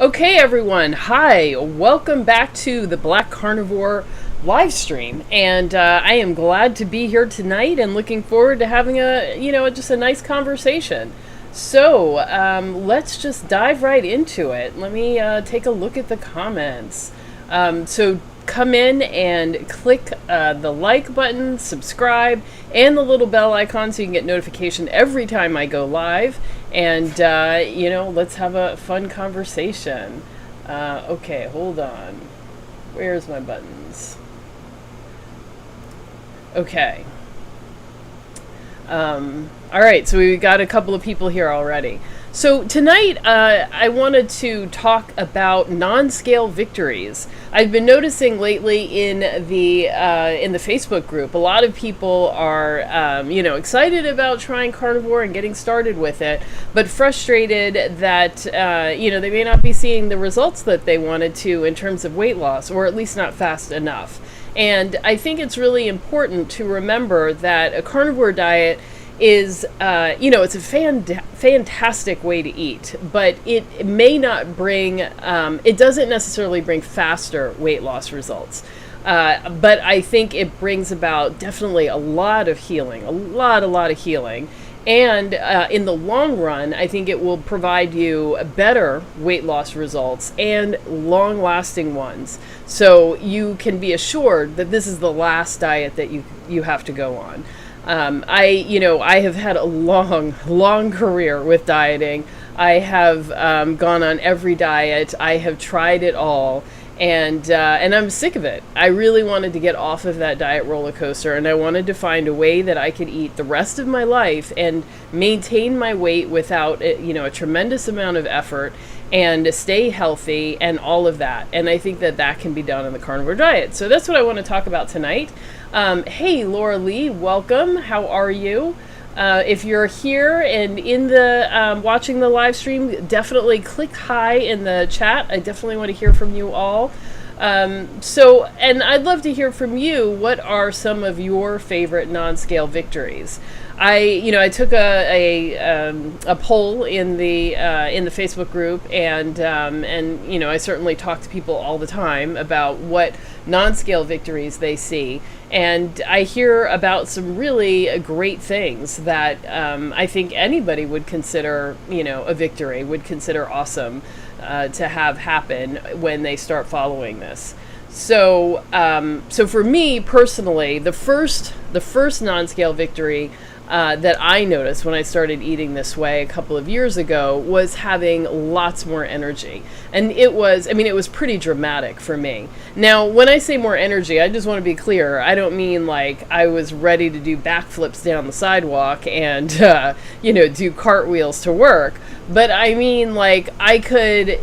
Okay, everyone. Hi. Welcome back to the Black Carnivore live stream. And I am glad to be here tonight and looking forward to having just a nice conversation. So let's just dive right into it. Let me take a look at the comments. So come in and click the like button, subscribe, and the little bell icon so you can get notification every time I go live. And, let's have a fun conversation. Okay, hold on. Where's my buttons? Okay. All right, so we got a couple of people here already. So tonight, I wanted to talk about NonScale Victories. I've been noticing lately in the Facebook group, a lot of people are, excited about trying carnivore and getting started with it, but frustrated that, they may not be seeing the results that they wanted to in terms of weight loss, or at least not fast enough. And I think it's really important to remember that a carnivore diet is, it's a fantastic way to eat, but it may not bring, it doesn't necessarily bring faster weight loss results. But I think it brings about definitely a lot of healing, a lot of healing. And in the long run, I think it will provide you better weight loss results and long-lasting ones. So you can be assured that this is the last diet that you have to go on. I have had a long career with dieting. I have gone on every diet. I have tried it all. And I'm sick of it. I really wanted to get off of that diet roller coaster, and I wanted to find a way that I could eat the rest of my life and maintain my weight without, a tremendous amount of effort, and stay healthy and all of that. And I think that can be done in the carnivore diet. So that's what I want to talk about tonight. Hey, Laura Lee, welcome. How are you? If you're here and in the watching the live stream, definitely click hi in the chat. I definitely want to hear from you all. And I'd love to hear from you. What are some of your favorite non-scale victories? I took a poll in the Facebook group, and I certainly talk to people all the time about what non-scale victories they see, and I hear about some really great things that I think anybody would consider, a victory, would consider awesome to have happen when they start following this. So for me personally, the first non-scale victory that I noticed when I started eating this way a couple of years ago was having lots more energy. And it was pretty dramatic for me. Now, when I say more energy, I just want to be clear. I don't mean like I was ready to do backflips down the sidewalk and, do cartwheels to work. But I mean, like, I could,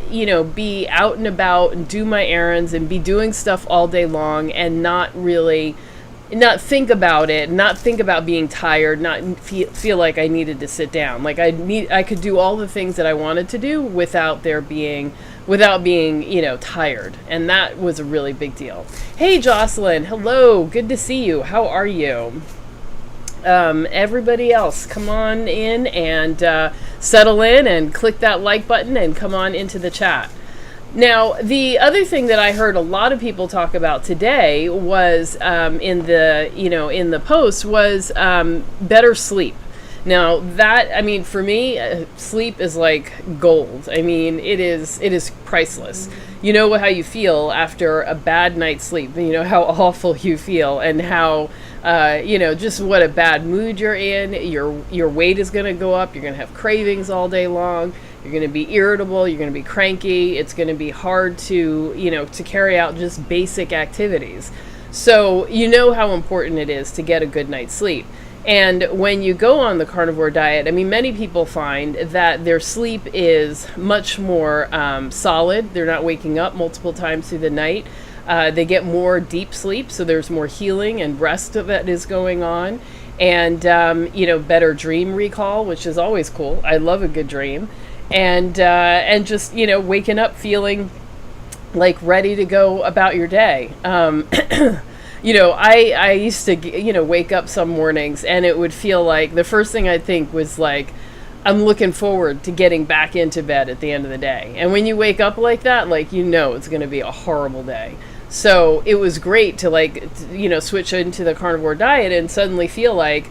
be out and about and do my errands and be doing stuff all day long and not think about it, not think about being tired, not feel like I needed to sit down. Like I could do all the things that I wanted to do without being, tired. And that was a really big deal. Hey, Jocelyn. Hello. Good to see you. How are you? Everybody else, come on in and settle in and click that like button and come on into the chat. Now, the other thing that I heard a lot of people talk about today was in the post was better sleep. Now that, for me, sleep is like gold. It is priceless. You know how you feel after a bad night's sleep. You know how awful you feel and how, just what a bad mood you're in. Your weight is going to go up. You're going to have cravings all day long. You're going to be irritable. You're going to be cranky. It's going to be hard to carry out just basic activities. So you know how important it is to get a good night's sleep. And when you go on the carnivore diet, many people find that their sleep is much more solid. They're not waking up multiple times through the night. They get more deep sleep, so there's more healing and rest that is going on. And, better dream recall, which is always cool. I love a good dream. And just, waking up feeling like ready to go about your day. I used to, wake up some mornings and it would feel like the first thing I'd think was like, I'm looking forward to getting back into bed at the end of the day. And when you wake up like that, like, you know, it's going to be a horrible day. So it was great to, like, you know, switch into the carnivore diet and suddenly feel like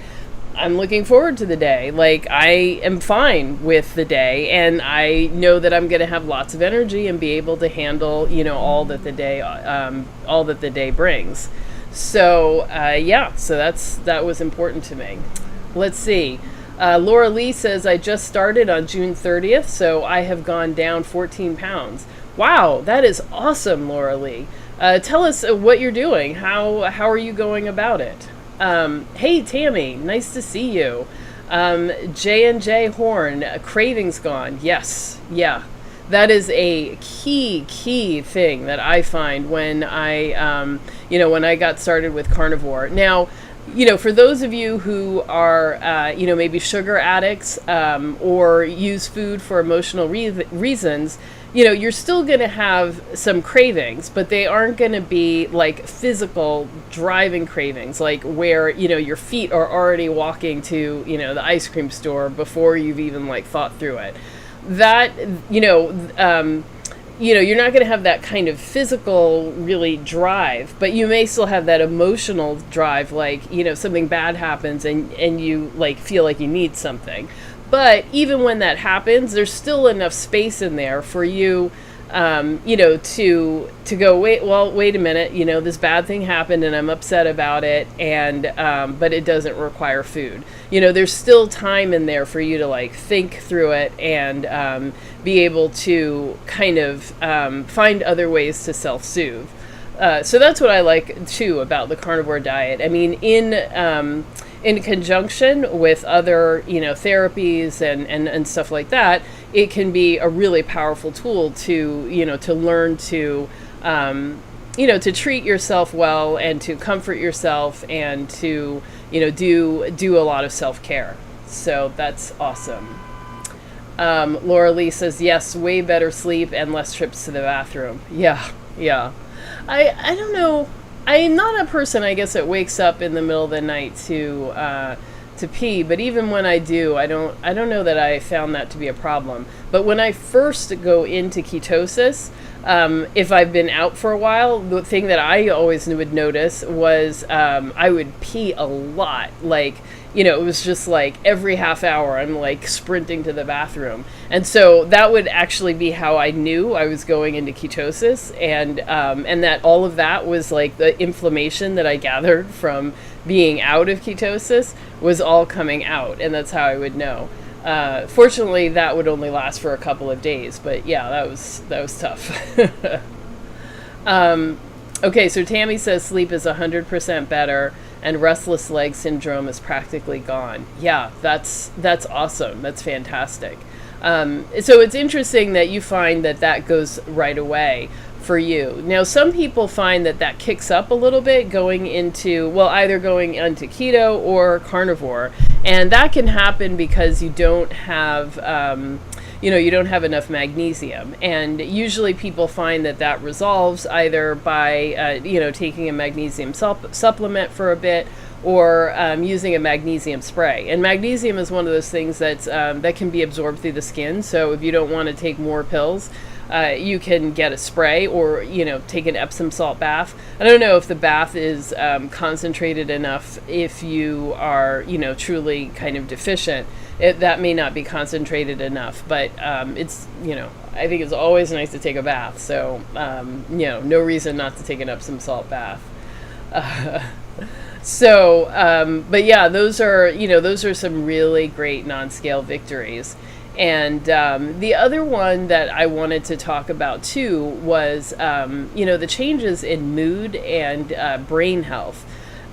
I'm looking forward to the day. Like, I am fine with the day, and I know that I'm going to have lots of energy and be able to handle, you know, all that the day brings. So yeah, so that was important to me. Let's see. Laura Lee says, I just started on June 30th, so I have gone down 14 pounds. Wow, that is awesome, Laura Lee. Tell us what you're doing. How are you going about it? Hey, Tammy, nice to see you. J&J Horn, cravings gone. Yes, yeah. That is a key thing that I find when I, you know, when I got started with carnivore. Now, you know, for those of you who are, you know, maybe sugar addicts or use food for emotional reasons, you know, you're still going to have some cravings, but they aren't going to be like physical driving cravings, like where, you know, your feet are already walking to, you know, the ice cream store before you've even like thought through it. That, you know, you're not going to have that kind of physical really drive, but you may still have that emotional drive, like, you know, something bad happens and you like feel like you need something. But even when that happens, there's still enough space in there for you, you know, to go, wait a minute, you know, this bad thing happened and I'm upset about it, and but it doesn't require food. You know, there's still time in there for you to like think through it and be able to kind of find other ways to self-soothe. So that's what I like too about the carnivore diet. I mean, in conjunction with other, you know, therapies and stuff like that, it can be a really powerful tool to, you know, to learn to, you know, to treat yourself well and to comfort yourself and to, you know, do a lot of self-care. So that's awesome. Laura Lee says, yes, way better sleep and less trips to the bathroom. Yeah. I don't know. I'm not a person, I guess, that wakes up in the middle of the night to pee, but even when I do, I don't know that I found that to be a problem. But when I first go into ketosis, if I've been out for a while, the thing that I always would notice was I would pee a lot. Like, you know, it was just like every half hour I'm like sprinting to the bathroom. And so that would actually be how I knew I was going into ketosis, and that all of that was like the inflammation that I gathered from being out of ketosis was all coming out, and that's how I would know. Fortunately, that would only last for a couple of days, but yeah, that was tough. Okay, so Tammy says sleep is 100% better and restless leg syndrome is practically gone. Yeah, that's awesome. That's fantastic. So it's interesting that you find that goes right away for you. Now, some people find that kicks up a little bit going into, well, either going into keto or carnivore. And that can happen because you don't have, you don't have enough magnesium. And usually people find that resolves either by, taking a magnesium supplement for a bit, or using a magnesium spray. And magnesium is one of those things that can be absorbed through the skin. So if you don't want to take more pills, you can get a spray or, take an Epsom salt bath. I don't know if the bath is concentrated enough if you are, truly kind of deficient. That may not be concentrated enough, but it's, I think it's always nice to take a bath. So, no reason not to take an Epsom salt bath. But yeah, those are some really great NonScale victories. And the other one that I wanted to talk about too was, the changes in mood and brain health.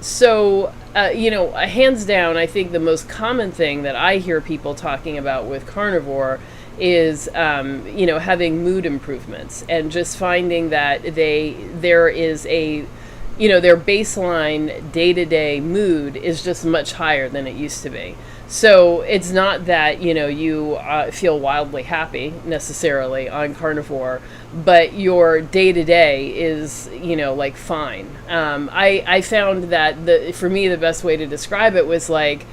So, hands down, I think the most common thing that I hear people talking about with carnivore is, having mood improvements and just finding that there is a, their baseline day-to-day mood is just much higher than it used to be. So it's not that, you feel wildly happy necessarily on carnivore, but your day-to-day is, fine. I found that for me, the best way to describe it was like,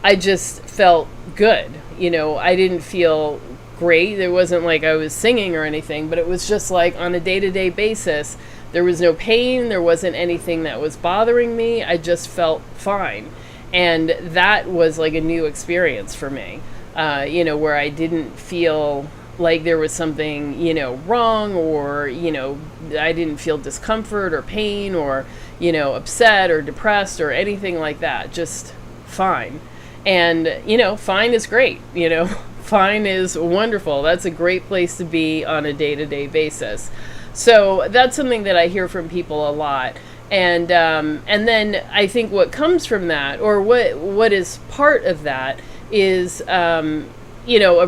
I just felt good. I didn't feel great. It wasn't like I was singing or anything, but it was just like on a day-to-day basis, there was no pain, there wasn't anything that was bothering me. I just felt fine. And that was like a new experience for me, where I didn't feel like there was something, wrong, or, I didn't feel discomfort or pain or, upset or depressed or anything like that. Just fine. And, fine is great, fine is wonderful. That's a great place to be on a day-to-day basis. So that's something that I hear from people a lot. And then I think what comes from that, or what is part of that, is a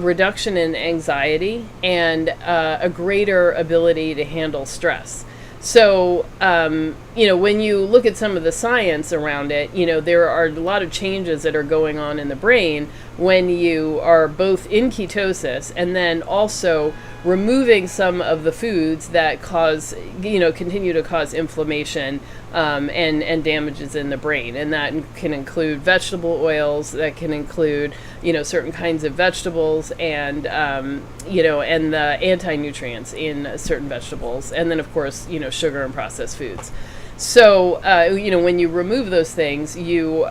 reduction in anxiety and a greater ability to handle stress. So, when you look at some of the science around it, there are a lot of changes that are going on in the brain when you are both in ketosis and then also removing some of the foods that continue to cause inflammation and damages in the brain. And that can include vegetable oils, that can include, certain kinds of vegetables and, and the anti-nutrients in certain vegetables. And then, of course, sugar and processed foods. So, when you remove those things, you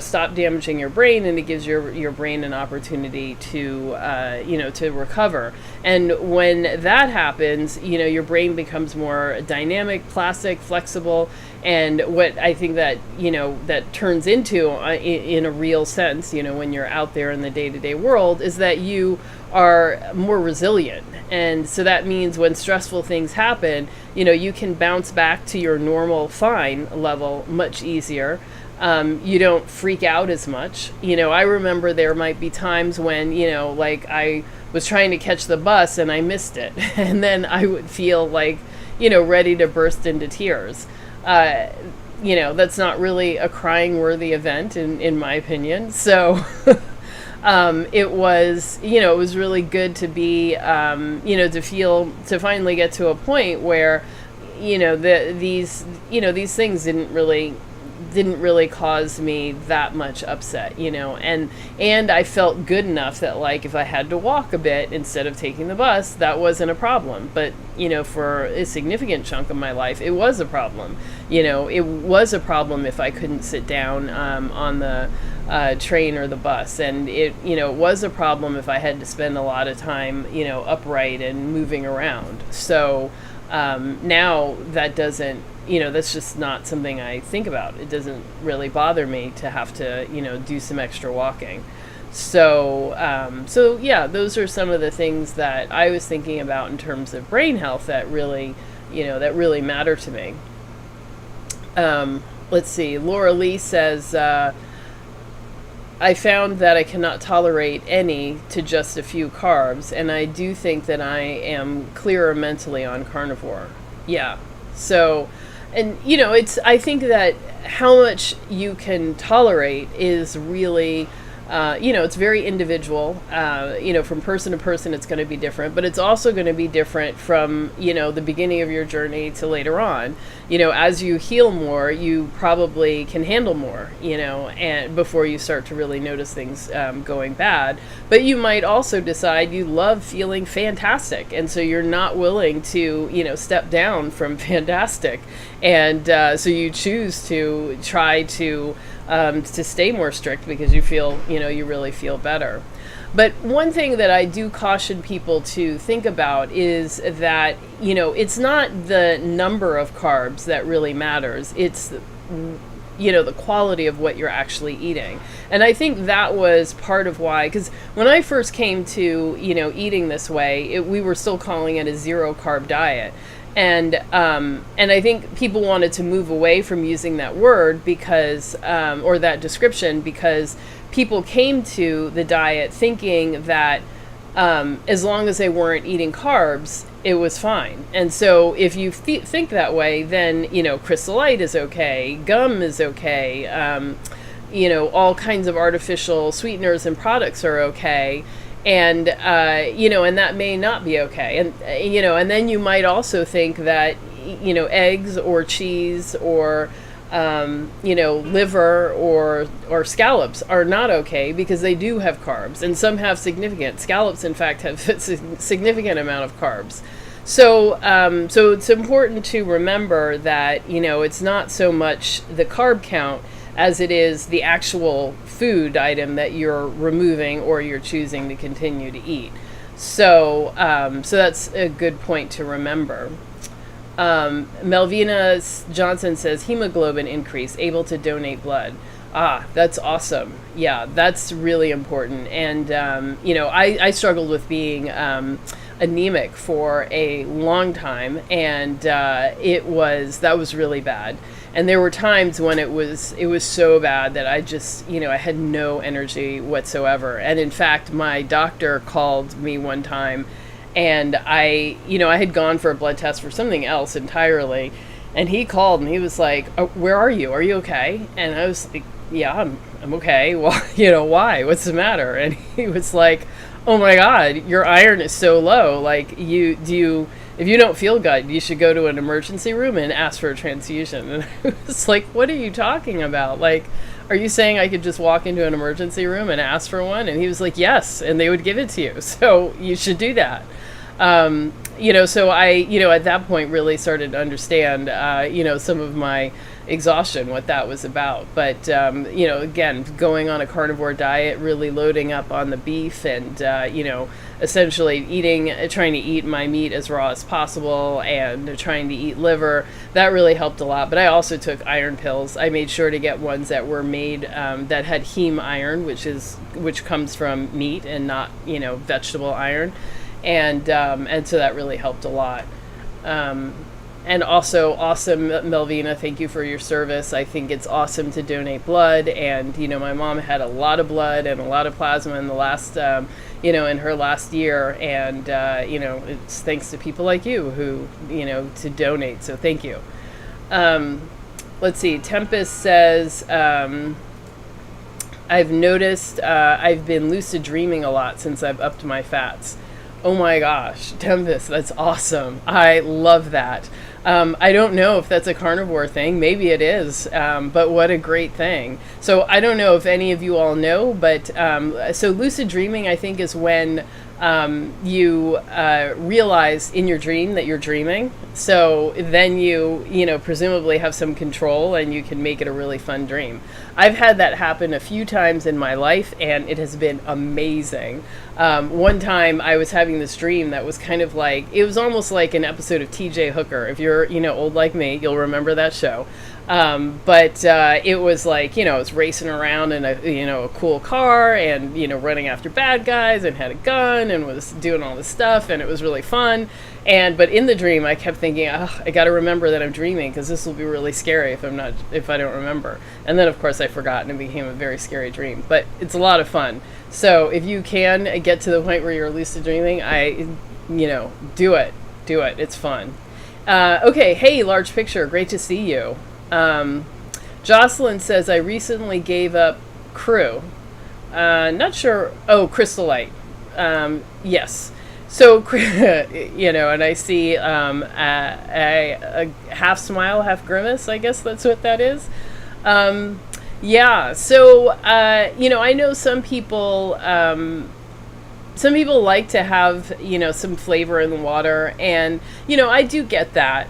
stop damaging your brain, and it gives your brain an opportunity to, to recover. And when that happens, your brain becomes more dynamic, plastic, flexible. And what I think that, that turns into in a real sense, when you're out there in the day-to-day world, is that you are more resilient. And so that means when stressful things happen, you can bounce back to your normal fine level much easier. You don't freak out as much. I remember there might be times when, like I was trying to catch the bus and I missed it. And then I would feel like, ready to burst into tears. That's not really a crying worthy event in my opinion. So it was really good to be, to finally get to a point where, these things didn't really cause me that much upset, and I felt good enough that, like, if I had to walk a bit instead of taking the bus, that wasn't a problem. But, for a significant chunk of my life, it was a problem. It was a problem if I couldn't sit down on the train or the bus, and it was a problem if I had to spend a lot of time upright and moving around. So now that doesn't, that's just not something I think about. It doesn't really bother me to have to do some extra walking. So yeah, those are some of the things that I was thinking about in terms of brain health that really matter to me. Let's see, Laura Lee says, I found that I cannot tolerate any to just a few carbs, and I do think that I am clearer mentally on carnivore. Yeah. So, and I think that how much you can tolerate is really, it's very individual. From person to person, it's going to be different, but it's also going to be different from, the beginning of your journey to later on. As you heal more, you probably can handle more, and before you start to really notice things going bad. But you might also decide you love feeling fantastic, and so you're not willing to, step down from fantastic. And so you choose to try to stay more strict because you feel, you really feel better. But one thing that I do caution people to think about is that, it's not the number of carbs that really matters. It's, the quality of what you're actually eating. And I think that was part of why, because when I first came to, eating this way, we were still calling it a zero carb diet. And I think people wanted to move away from using that word because, or that description, because people came to the diet thinking that as long as they weren't eating carbs, it was fine. And so if you think that way, then, Crystallite is okay, gum is okay, all kinds of artificial sweeteners and products are okay. And, and that may not be okay. And, and then you might also think that, eggs or cheese or, liver or scallops are not okay because they do have carbs, and some have significant. Scallops, in fact, have a significant amount of carbs. So it's important to remember that, it's not so much the carb count as it is the actual food item that you're removing or you're choosing to continue to eat. So that's a good point to remember. Melvina Johnson says hemoglobin increase, able to donate blood. That's awesome. Yeah, that's really important. And, I struggled with being anemic for a long time, and that was really bad. And there were times when it was so bad that I just, I had no energy whatsoever. And in fact, my doctor called me one time, and I had gone for a blood test for something else entirely. And he called and he was like, "Oh, where are you? Are you okay?" And I was like, "Yeah, I'm okay." Well, why? What's the matter? And he was like, "Oh my God, your iron is so low. Like, if you don't feel good, you should go to an emergency room and ask for a transfusion." And I was like, "What are you talking about? Like, are you saying I could just walk into an emergency room and ask for one?" And he was like, "Yes, and they would give it to you. So you should do that." So I, at that point really started to understand, some of my exhaustion, what that was about. But, again, going on a carnivore diet, really loading up on the beef and, essentially trying to eat my meat as raw as possible and trying to eat liver, that really helped a lot. But I also took iron pills. I made sure to get ones that were made, that had heme iron, which comes from meat and not, vegetable iron. And so that really helped a lot. And also, awesome, Melvina, thank you for your service. I think it's awesome to donate blood. And, my mom had a lot of blood and a lot of plasma in the last, in her last year. And, it's thanks to people like you who, to donate. So thank you. Let's see. Tempest says, I've noticed I've been lucid dreaming a lot since I've upped my fats. Oh my gosh, Tempest, that's awesome. I love that. I don't know if that's a carnivore thing. Maybe it is, but what a great thing. So I don't know if any of you all know, but so lucid dreaming, I think, is when you realize in your dream that you're dreaming. So then you presumably have some control and you can make it a really fun dream. I've had that happen a few times in my life, and it has been amazing. One time I was having this dream that was kind of like, it was almost like an episode of TJ Hooker. If you're, old like me, you'll remember that show. But it was like, I was racing around in a cool car and, running after bad guys and had a gun and was doing all this stuff, and it was really fun. But in the dream, I kept thinking, I got to remember that I'm dreaming, because this will be really scary if I don't remember. And then, of course, I forgot, and it became a very scary dream. But it's a lot of fun. So if you can get to the point where you're lucid dreaming, do it. Do it. It's fun. Okay. Hey, large picture. Great to see you. Jocelyn says, I recently gave up crew. Not sure. Oh, Crystallite. Yes. So, and I see a half smile, half grimace. I guess that's what that is. Yeah. So, I know some people like to have, some flavor in the water, and, I do get that.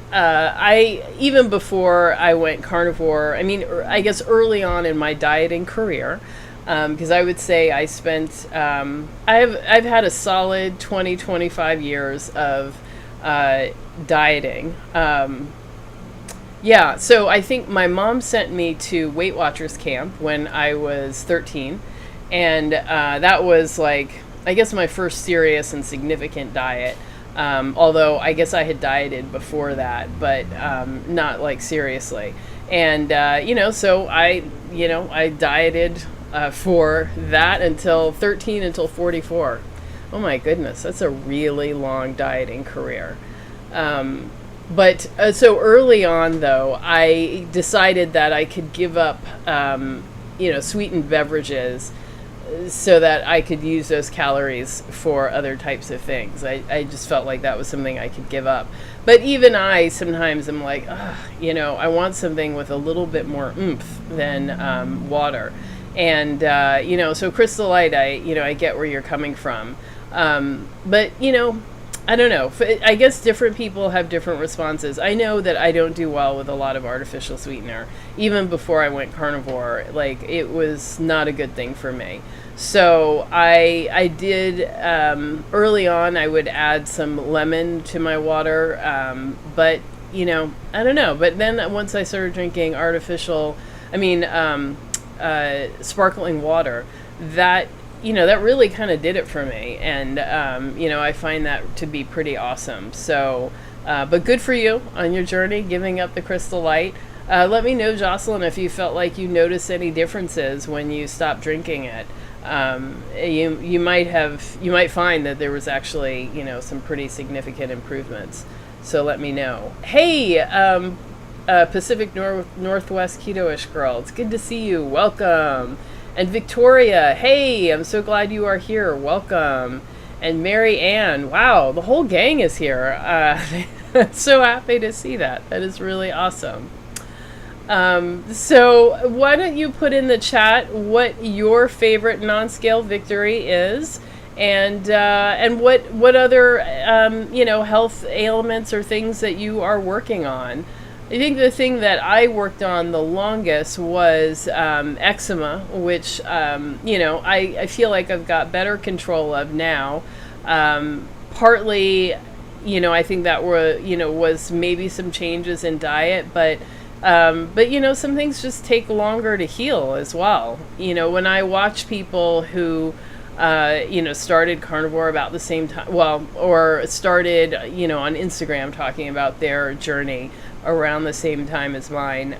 Even before I went carnivore, I guess early on in my dieting career, because I would say I spent, I've had a solid 25 years of dieting. Yeah, so I think my mom sent me to Weight Watchers camp when I was 13, and that was like, I guess, my first serious and significant diet. Although I guess I had dieted before that, but not like seriously. And so I dieted for that until 44. Oh my goodness, that's a really long dieting career. But so early on, though, I decided that I could give up, sweetened beverages so that I could use those calories for other types of things. I just felt like that was something I could give up. But even I sometimes am like, I want something with a little bit more oomph than water. And, so Crystallite, I get where you're coming from. But, I don't know. I guess different people have different responses. I know that I don't do well with a lot of artificial sweetener. Even before I went carnivore, like, it was not a good thing for me. So I did, early on, I would add some lemon to my water. But, I don't know. But then once I started drinking sparkling water, that really kind of did it for me. And, I find that to be pretty awesome. So, but good for you on your journey, giving up the Crystallite. Let me know, Jocelyn, if you felt like you noticed any differences when you stopped drinking it. You might find that there was actually, some pretty significant improvements. So let me know. Hey, Pacific Northwest Keto-ish girl, it's good to see you. Welcome. And Victoria, hey, I'm so glad you are here. Welcome. And Mary Ann, wow, the whole gang is here. So happy to see that. That is really awesome. So why don't you put in the chat what your favorite NonScale victory is, and what other health ailments or things that you are working on. I think the thing that I worked on the longest was eczema, which I feel like I've got better control of now. Partly, I think that was maybe some changes in diet, but some things just take longer to heal as well. When I watch people who started carnivore about the same time, or started on Instagram talking about their journey around the same time as mine,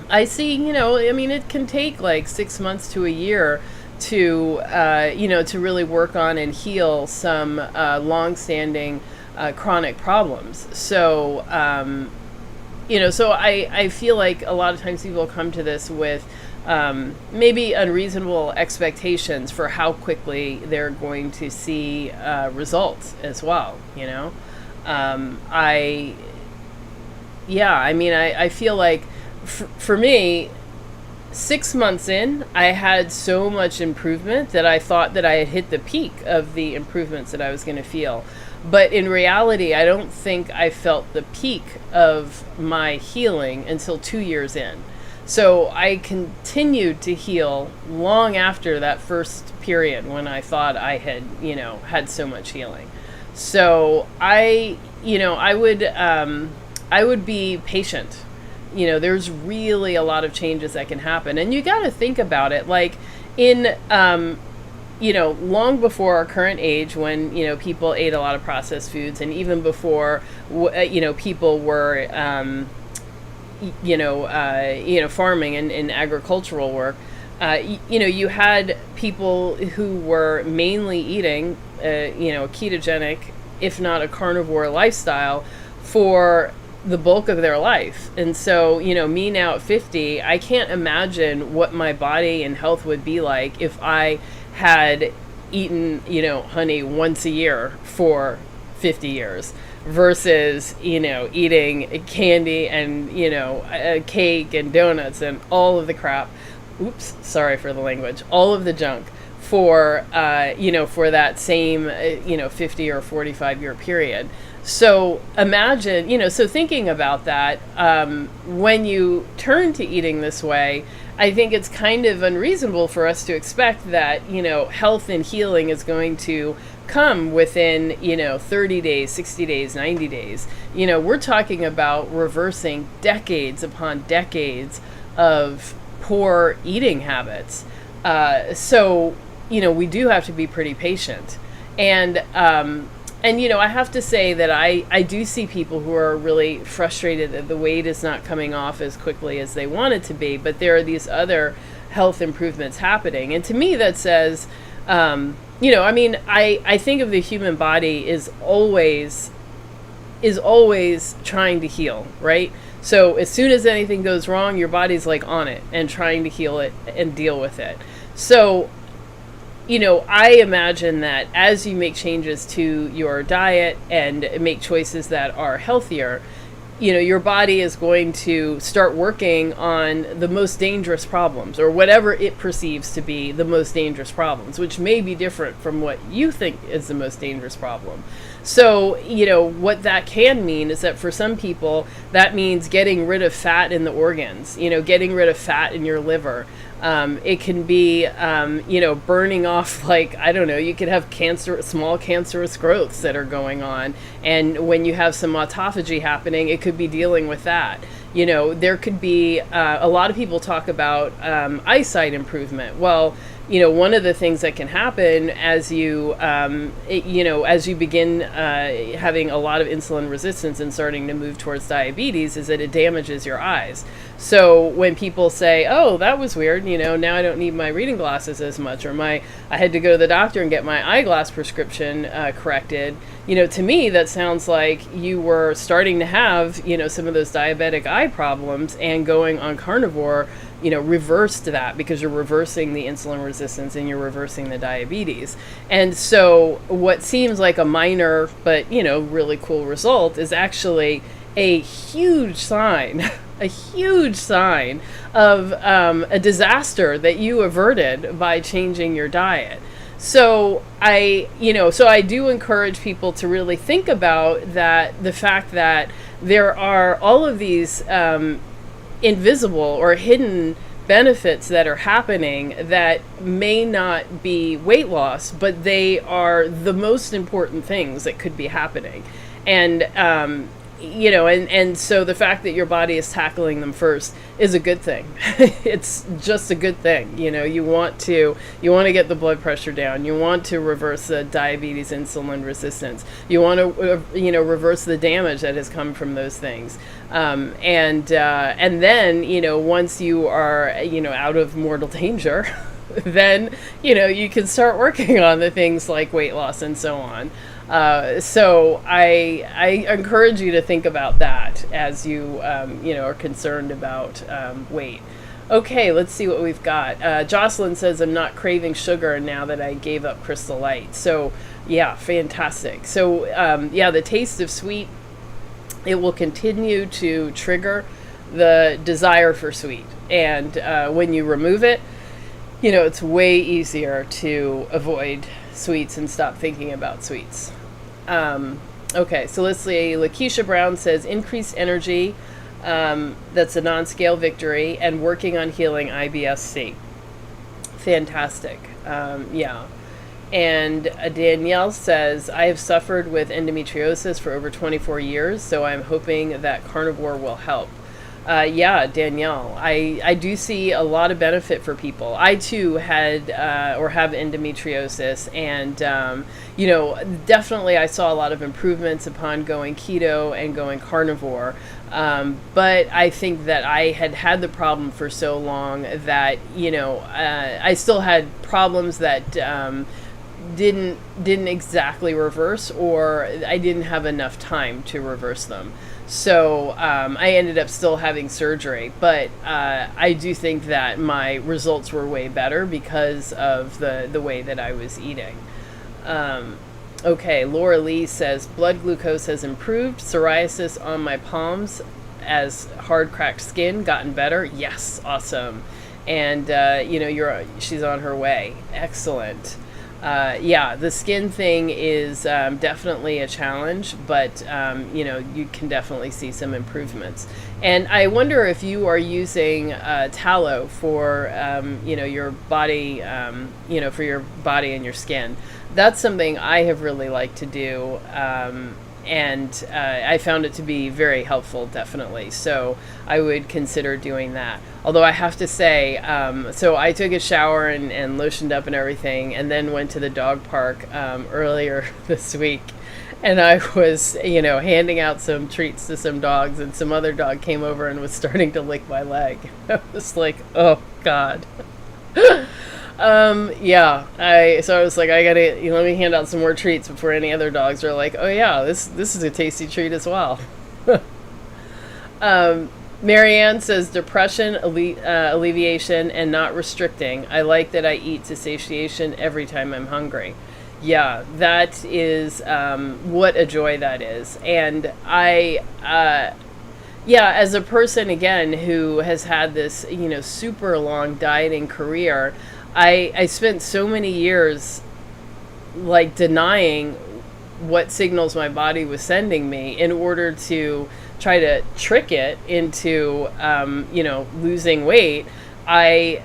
I see, it can take like 6 months to a year to really work on and heal some long-standing chronic problems. So, so I feel like a lot of times people come to this with maybe unreasonable expectations for how quickly they're going to see results as well, I feel like for me, 6 months in, I had so much improvement that I thought that I had hit the peak of the improvements that I was going to feel. But in reality, I don't think I felt the peak of my healing until 2 years in. So I continued to heal long after that first period when I thought I had, had so much healing. So I would be patient. There's really a lot of changes that can happen. And you got to think about it like in, long before our current age when, people ate a lot of processed foods, and even before, people were, farming and agricultural work, you had people who were mainly eating, a ketogenic, if not a carnivore lifestyle for the bulk of their life. And so, me now at 50, I can't imagine what my body and health would be like if I had eaten, honey once a year for 50 years versus, eating candy and, cake and donuts and all of the crap. Oops, sorry for the language. All of the junk for, for that same, 50 or 45 year period. So imagine, so thinking about that, when you turn to eating this way, I think it's kind of unreasonable for us to expect that, health and healing is going to come within, 30 days, 60 days, 90 days. We're talking about reversing decades upon decades of poor eating habits. So, we do have to be pretty patient. And I have to say that I do see people who are really frustrated that the weight is not coming off as quickly as they want it to be, but there are these other health improvements happening. And to me, that says, I think of the human body is always trying to heal, right? So as soon as anything goes wrong, your body's like on it and trying to heal it and deal with it. So, I imagine that as you make changes to your diet and make choices that are healthier, your body is going to start working on the most dangerous problems, or whatever it perceives to be the most dangerous problems, which may be different from what you think is the most dangerous problem. So, what that can mean is that for some people, that means getting rid of fat in the organs, getting rid of fat in your liver. It can be, burning off, like, I don't know, you could have small cancerous growths that are going on. And when you have some autophagy happening, it could be dealing with that. There could be, a lot of people talk about eyesight improvement. Well, one of the things that can happen as you, as you begin having a lot of insulin resistance and starting to move towards diabetes, is that it damages your eyes. So when people say, "Oh, that was weird," now I don't need my reading glasses as much, or I had to go to the doctor and get my eyeglass prescription corrected. To me, that sounds like you were starting to have, some of those diabetic eye problems, and going on carnivore, reversed that, because you're reversing the insulin resistance and you're reversing the diabetes. And so what seems like a minor but, really cool result is actually a huge sign, a huge sign of a disaster that you averted by changing your diet. So I do encourage people to really think about that, the fact that there are all of these invisible or hidden benefits that are happening that may not be weight loss, but they are the most important things that could be happening. And and so the fact that your body is tackling them first is a good thing. It's just a good thing. You want to get the blood pressure down. You want to reverse the diabetes, insulin resistance. You want to reverse the damage that has come from those things. And then once you are out of mortal danger, then you can start working on the things like weight loss and so on. So I encourage you to think about that as you are concerned about weight. Okay, let's see what we've got. Jocelyn says, "I'm not craving sugar now that I gave up Crystallite." So yeah, fantastic. So the taste of sweet, it will continue to trigger the desire for sweet, and when you remove it, it's way easier to avoid sweets and stop thinking about sweets. Okay, so let's see. Lakeisha Brown says, "Increased energy, that's a NonScale Victory, and working on healing IBS-C." Fantastic. Yeah. And Danielle says, "I have suffered with endometriosis for over 24 years, so I'm hoping that carnivore will help." Yeah, Danielle, I do see a lot of benefit for people. I too had or have endometriosis, and definitely I saw a lot of improvements upon going keto and going carnivore. But I think that I had the problem for so long that I still had problems that didn't exactly reverse, or I didn't have enough time to reverse them. So I ended up still having surgery, but I do think that my results were way better because of the way that I was eating. Okay, Laura Lee says, "Blood glucose has improved. Psoriasis on my palms as hard cracked skin gotten better." Yes, awesome. And she's on her way. Excellent. Yeah, the skin thing is definitely a challenge, but you can definitely see some improvements. And I wonder if you are using tallow for your body, for your body and your skin. That's something I have really liked to do, and I found it to be very helpful, definitely. So I would consider doing that. Although I have to say, so I took a shower and lotioned up and everything, and then went to the dog park earlier this week. And I was, handing out some treats to some dogs, and some other dog came over and was starting to lick my leg. I was like, oh, God. So I was like, let me hand out some more treats before any other dogs are like, oh yeah, this is a tasty treat as well. Marianne says depression, alleviation, and not restricting. I like that I eat to satiation every time I'm hungry. Yeah, that is what a joy that is. And yeah, as a person, again, who has had this, super long dieting career, I spent so many years like denying what signals my body was sending me in order to try to trick it into, losing weight. I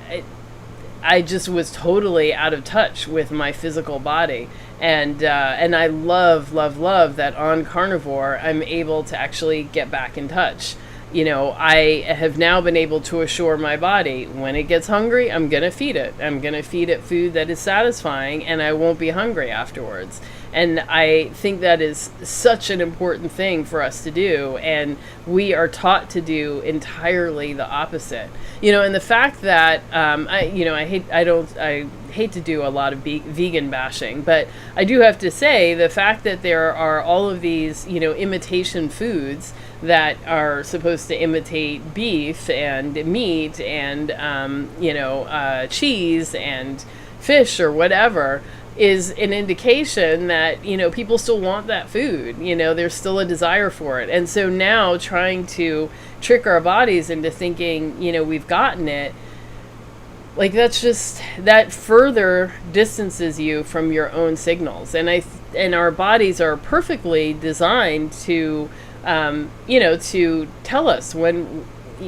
just was totally out of touch with my physical body. And I love that on Carnivore, I'm able to actually get back in touch. I have now been able to assure my body when it gets hungry, I'm going to feed it. I'm going to feed it food that is satisfying, and I won't be hungry afterwards. And I think that is such an important thing for us to do. And we are taught to do entirely the opposite. And the fact that, I hate to do a lot of vegan bashing, but I do have to say the fact that there are all of these, imitation foods that are supposed to imitate beef and meat and, cheese and fish or whatever, is an indication that, people still want that food. There's still a desire for it. And so now trying to trick our bodies into thinking, we've gotten it, like that further distances you from your own signals. And our bodies are perfectly designed to, to tell us when,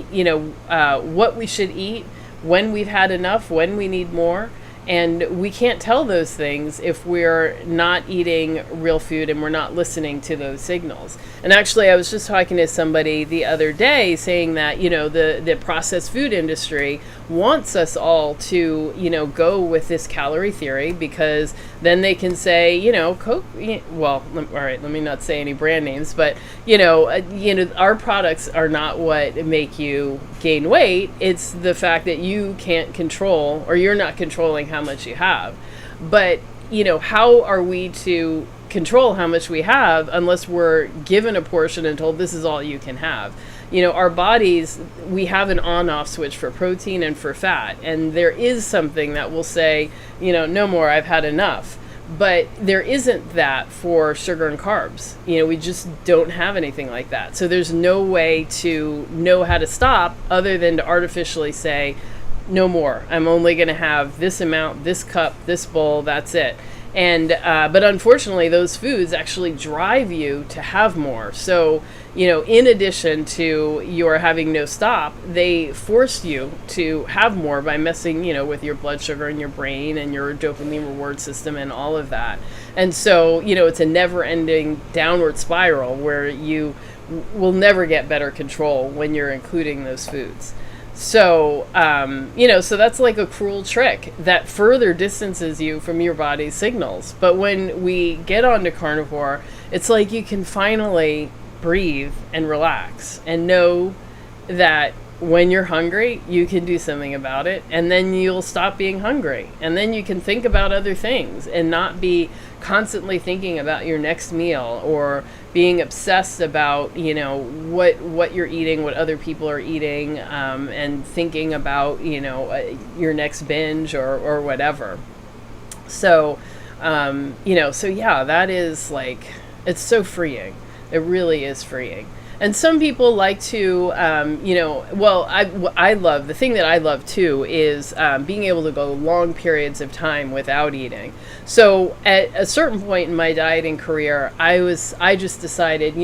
what we should eat, when we've had enough, when we need more. And we can't tell those things if we're not eating real food and we're not listening to those signals. And actually, I was just talking to somebody the other day saying that, the processed food industry wants us all to, go with this calorie theory, because then they can say, Coke, well, all right, let me not say any brand names, but, our products are not what make you gain weight. It's the fact that you can't control, or you're not controlling how much you have. But, how are we to control how much we have unless we're given a portion and told this is all you can have? Our bodies, we have an on-off switch for protein and for fat, and there is something that will say, no more, I've had enough. But there isn't that for sugar and carbs. We just don't have anything like that. So there's no way to know how to stop other than to artificially say, no more. I'm only going to have this amount, this cup, this bowl, that's it. And but unfortunately, those foods actually drive you to have more. So, in addition to your having no stop, they force you to have more by messing, with your blood sugar and your brain and your dopamine reward system and all of that. And so, it's a never-ending downward spiral where you will never get better control when you're including those foods. So, so that's like a cruel trick that further distances you from your body's signals. But when we get onto Carnivore, it's like you can finally breathe and relax and know that when you're hungry, you can do something about it, and then you'll stop being hungry. And then you can think about other things and not be constantly thinking about your next meal or being obsessed about, what you're eating, what other people are eating, and thinking about, your next binge or whatever. So, so yeah, that is like, it's so freeing. It really is freeing. And some people like to, I love, the thing that I love too is being able to go long periods of time without eating. So at a certain point in my dieting career, I just decided,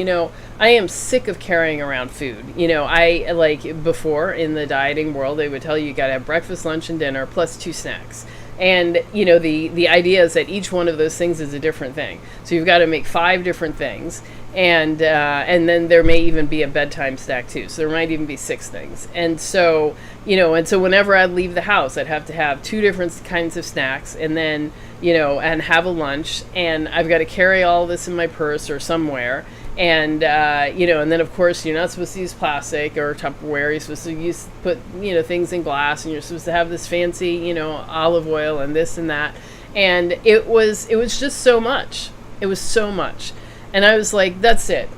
I am sick of carrying around food. I like before in the dieting world, they would tell you got to have breakfast, lunch, and dinner plus 2 snacks. And, the idea is that each one of those things is a different thing. So you've got to make 5 different things. And then there may even be a bedtime snack too. So there might even be 6 things. And so, whenever I'd leave the house, I'd have to have 2 different kinds of snacks and then, and have a lunch. And I've got to carry all this in my purse or somewhere. And, and then of course you're not supposed to use plastic or Tupperware. You're supposed to put things in glass, and you're supposed to have this fancy, olive oil and this and that. And it was just so much. It was so much. And I was like, that's it.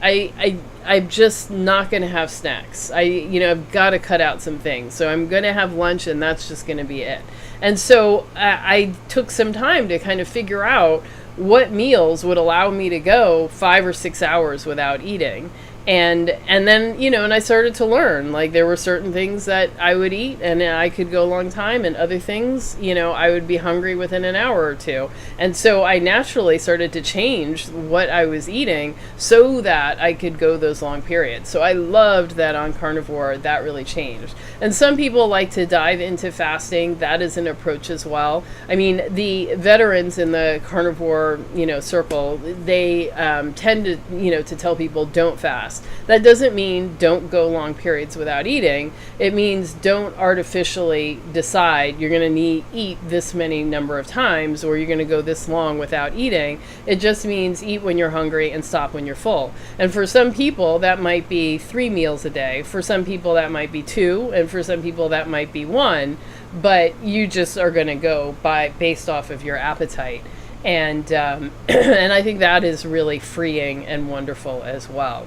I'm just not going to have snacks. I've got to cut out some things. So I'm going to have lunch, and that's just going to be it. And so I took some time to kind of figure out what meals would allow me to go 5 or 6 hours without eating. And then, and I started to learn, like, there were certain things that I would eat and I could go a long time, and other things, I would be hungry within an hour or two. And so I naturally started to change what I was eating so that I could go those long periods. So I loved that on Carnivore, that really changed. And some people like to dive into fasting. That is an approach as well. I mean, the veterans in the Carnivore, circle, they tend to, to tell people don't fast. That doesn't mean don't go long periods without eating. It means don't artificially decide you're going to eat this many number of times, or you're going to go this long without eating. It just means eat when you're hungry and stop when you're full. And for some people, that might be 3 meals a day. For some people, that might be 2. And for some people, that might be 1. But you just are going to go based off of your appetite. And and I think that is really freeing and wonderful as well.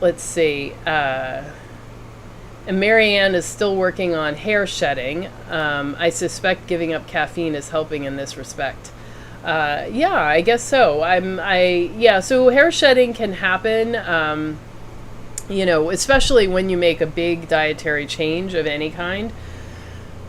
Let's see. And Marianne is still working on hair shedding. I suspect giving up caffeine is helping in this respect. Yeah, I guess so. So hair shedding can happen, especially when you make a big dietary change of any kind.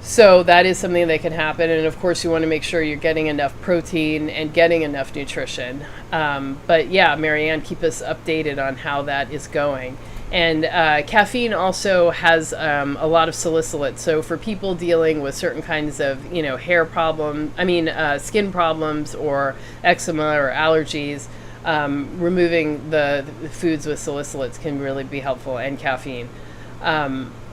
So that is something that can happen. And of course, you want to make sure you're getting enough protein and getting enough nutrition. But yeah, Marianne, keep us updated on how that is going. And caffeine also has a lot of salicylate. So for people dealing with certain kinds of, hair skin problems or eczema or allergies, removing the foods with salicylates can really be helpful, and caffeine.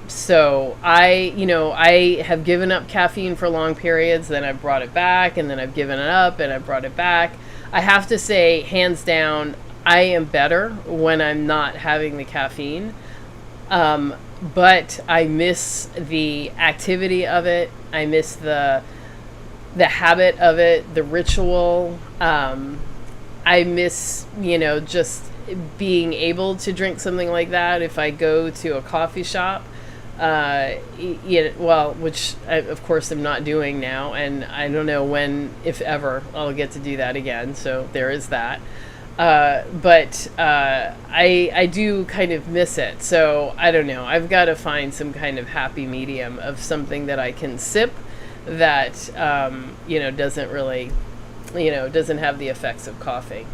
So I have given up caffeine for long periods, then I've brought it back, and then I've given it up and I've brought it back. I have to say, hands down, I am better when I'm not having the caffeine. But I miss the activity of it. I miss the habit of it, the ritual. I miss, just being able to drink something like that if I go to a coffee shop. Which I, of course, am not doing now, and I don't know when, if ever, I'll get to do that again. So there is that. But I do kind of miss it. So I don't know. I've got to find some kind of happy medium of something that I can sip that doesn't really, doesn't have the effects of coffee.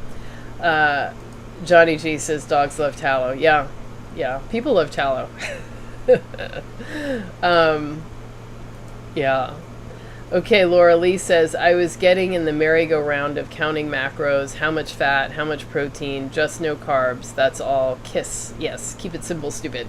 Johnny G says dogs love tallow. Yeah, people love tallow. Yeah. Okay, Laura Lee says, I was getting in the merry-go-round of counting macros, how much fat, how much protein, just no carbs, that's all. Kiss. Yes, keep it simple, stupid.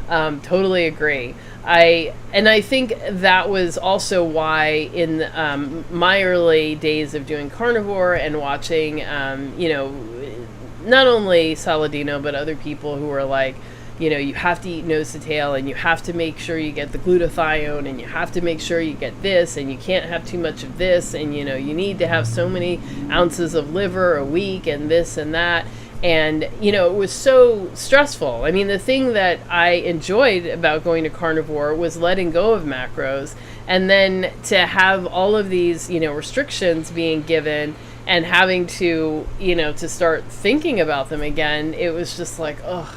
Totally agree. I think that was also why in my early days of doing Carnivore and watching, not only Saladino, but other people who were like, you have to eat nose to tail, and you have to make sure you get the glutathione, and you have to make sure you get this, and you can't have too much of this, and you need to have so many ounces of liver a week, and this and that. And it was so stressful. I mean, the thing that I enjoyed about going to Carnivore was letting go of macros, and then to have all of these restrictions being given and having to to start thinking about them again. It was just like, ugh.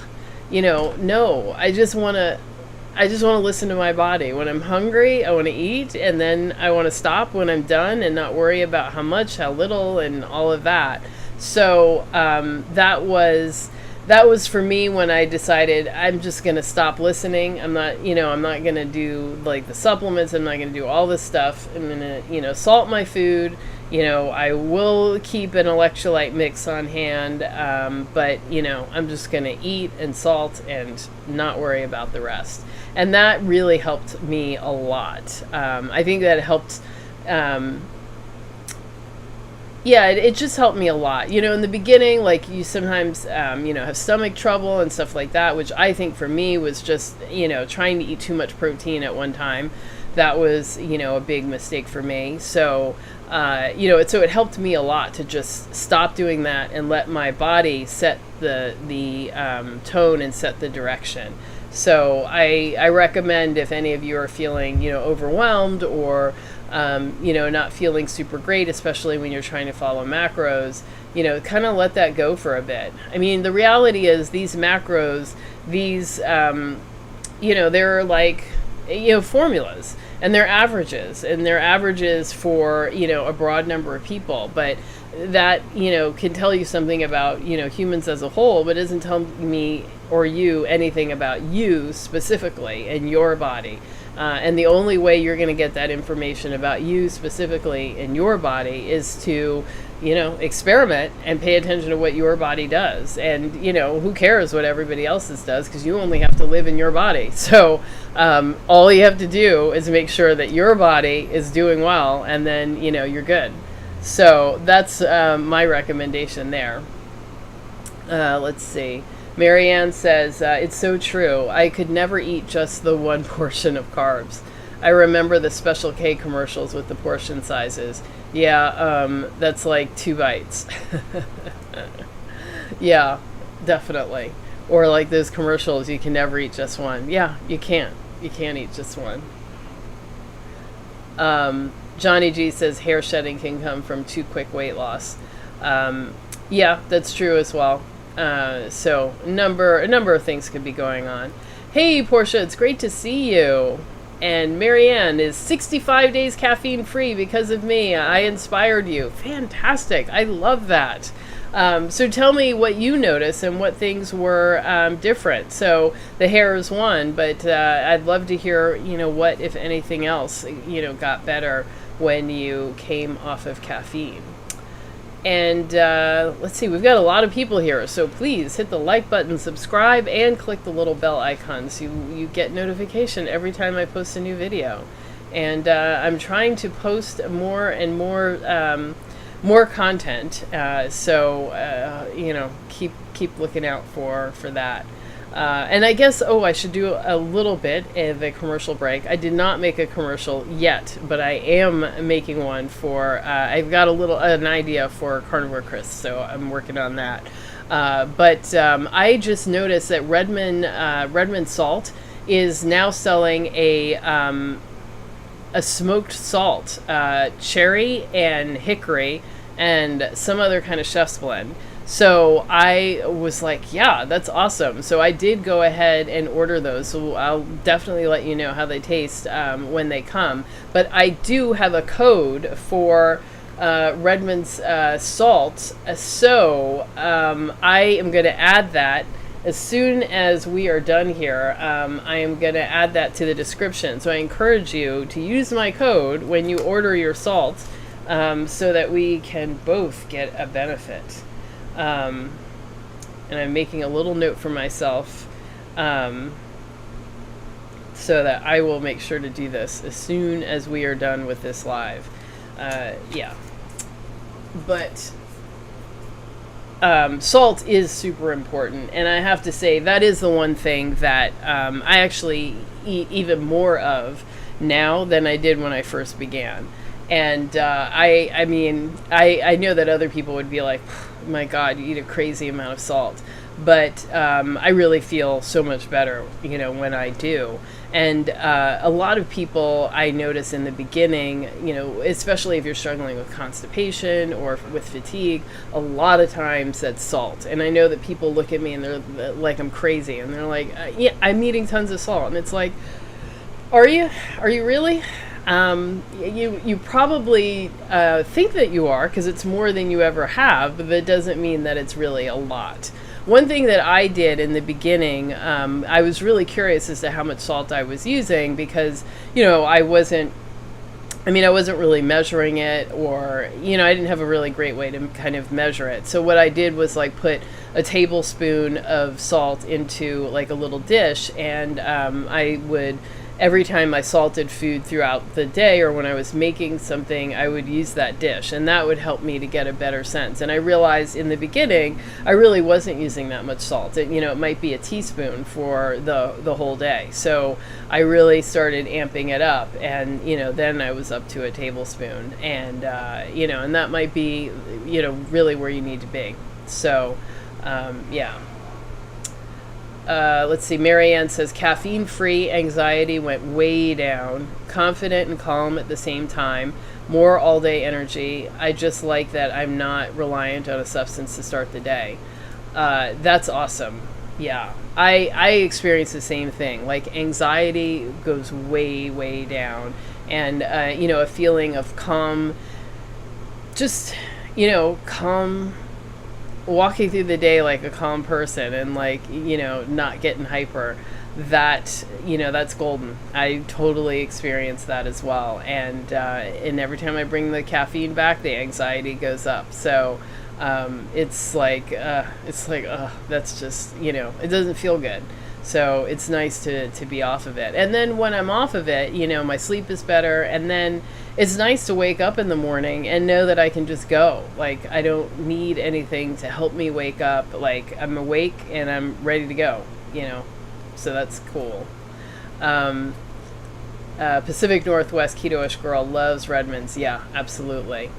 No, I just want to listen to my body. When I'm hungry, I want to eat, and then I want to stop when I'm done and not worry about how much, how little, and all of that. So that was for me when I decided I'm just going to stop listening. I'm not going to do like the supplements. I'm not going to do all this stuff. I'm going to, salt my food. I will keep an electrolyte mix on hand, but, I'm just going to eat and salt and not worry about the rest. And that really helped me a lot. I think that helped, it just helped me a lot. In the beginning, like you sometimes, have stomach trouble and stuff like that, which I think for me was just, trying to eat too much protein at one time. That was, a big mistake for me. So So it helped me a lot to just stop doing that and let my body set the tone and set the direction. So I recommend, if any of you are feeling, overwhelmed or, not feeling super great, especially when you're trying to follow macros, kind of let that go for a bit. I mean, the reality is these macros, they're like, formulas, and they're averages for, a broad number of people. But that, can tell you something about, humans as a whole, but doesn't tell me or you anything about you specifically and your body. And the only way you're going to get that information about you specifically in your body is to, experiment and pay attention to what your body does. And, who cares what everybody else's does, because you only have to live in your body. So all you have to do is make sure that your body is doing well, and then, you're good. So that's my recommendation there. Let's see. Marianne says, it's so true. I could never eat just the one portion of carbs. I remember the Special K commercials with the portion sizes. Yeah, that's like 2 bites. Yeah, definitely. Or like those commercials, you can never eat just one. Yeah, you can't. You can't eat just one. Johnny G says hair shedding can come from too quick weight loss. Yeah, that's true as well. So a number of things could be going on. Hey, Portia, it's great to see you. And Marianne is 65 days caffeine free because of me. I inspired you. Fantastic. I love that. So tell me what you noticed and what things were different. So the hair is one, but I'd love to hear, what, if anything else, got better when you came off of caffeine. And let's see, we've got a lot of people here, so please hit the like button, subscribe, and click the little bell icon so you get notification every time I post a new video. And I'm trying to post more and more content, so keep looking out for that. And I guess, I should do a little bit of a commercial break. I did not make a commercial yet, but I am making one for, I've got an idea for Carnivore Chris, so I'm working on that. But I just noticed that Redmond Salt is now selling a smoked salt, cherry and hickory, and some other kind of chef's blend. So I was like, yeah, that's awesome. So I did go ahead and order those. So I'll definitely let you know how they taste when they come. But I do have a code for Redmond's salt. So I am going to add that as soon as we are done here. I am going to add that to the description. So I encourage you to use my code when you order your salt so that we can both get a benefit. And I'm making a little note for myself so that I will make sure to do this as soon as we are done with this live. Yeah. But salt is super important, and I have to say that is the one thing that I actually eat even more of now than I did when I first began. And I mean, I know that other people would be like, my God, you eat a crazy amount of salt. But I really feel so much better, when I do. And a lot of people I notice in the beginning, especially if you're struggling with constipation or with fatigue, a lot of times that's salt. And I know that people look at me and they're like, I'm crazy. And they're like, yeah, I'm eating tons of salt. And it's like, are you really? You probably think that you are, because it's more than you ever have, but that doesn't mean that it's really a lot. One thing that I did in the beginning, I was really curious as to how much salt I was using, because, I wasn't really measuring it, or, I didn't have a really great way to kind of measure it. So what I did was like put a tablespoon of salt into like a little dish, and I would every time I salted food throughout the day, or when I was making something, I would use that dish, and that would help me to get a better sense. And I realized in the beginning, I really wasn't using that much salt. It might be a teaspoon for the whole day. So I really started amping it up, and then I was up to a tablespoon, and and that might be really where you need to be. So yeah. Let's see, Marianne says, caffeine-free anxiety went way down, confident and calm at the same time, more all-day energy. I just like that I'm not reliant on a substance to start the day. That's awesome. Yeah, I experience the same thing. Like, anxiety goes way, way down, and, a feeling of calm, just, calm, walking through the day like a calm person, and not getting hyper, that's golden. I totally experience that as well, and every time I bring the caffeine back, the anxiety goes up. So it's like that's just, it doesn't feel good. So it's nice to be off of it. And then when I'm off of it, my sleep is better. And then it's nice to wake up in the morning and know that I can just go. Like, I don't need anything to help me wake up. Like, I'm awake and I'm ready to go, So that's cool. Pacific Northwest Keto-ish girl loves Redmond's. Yeah, absolutely.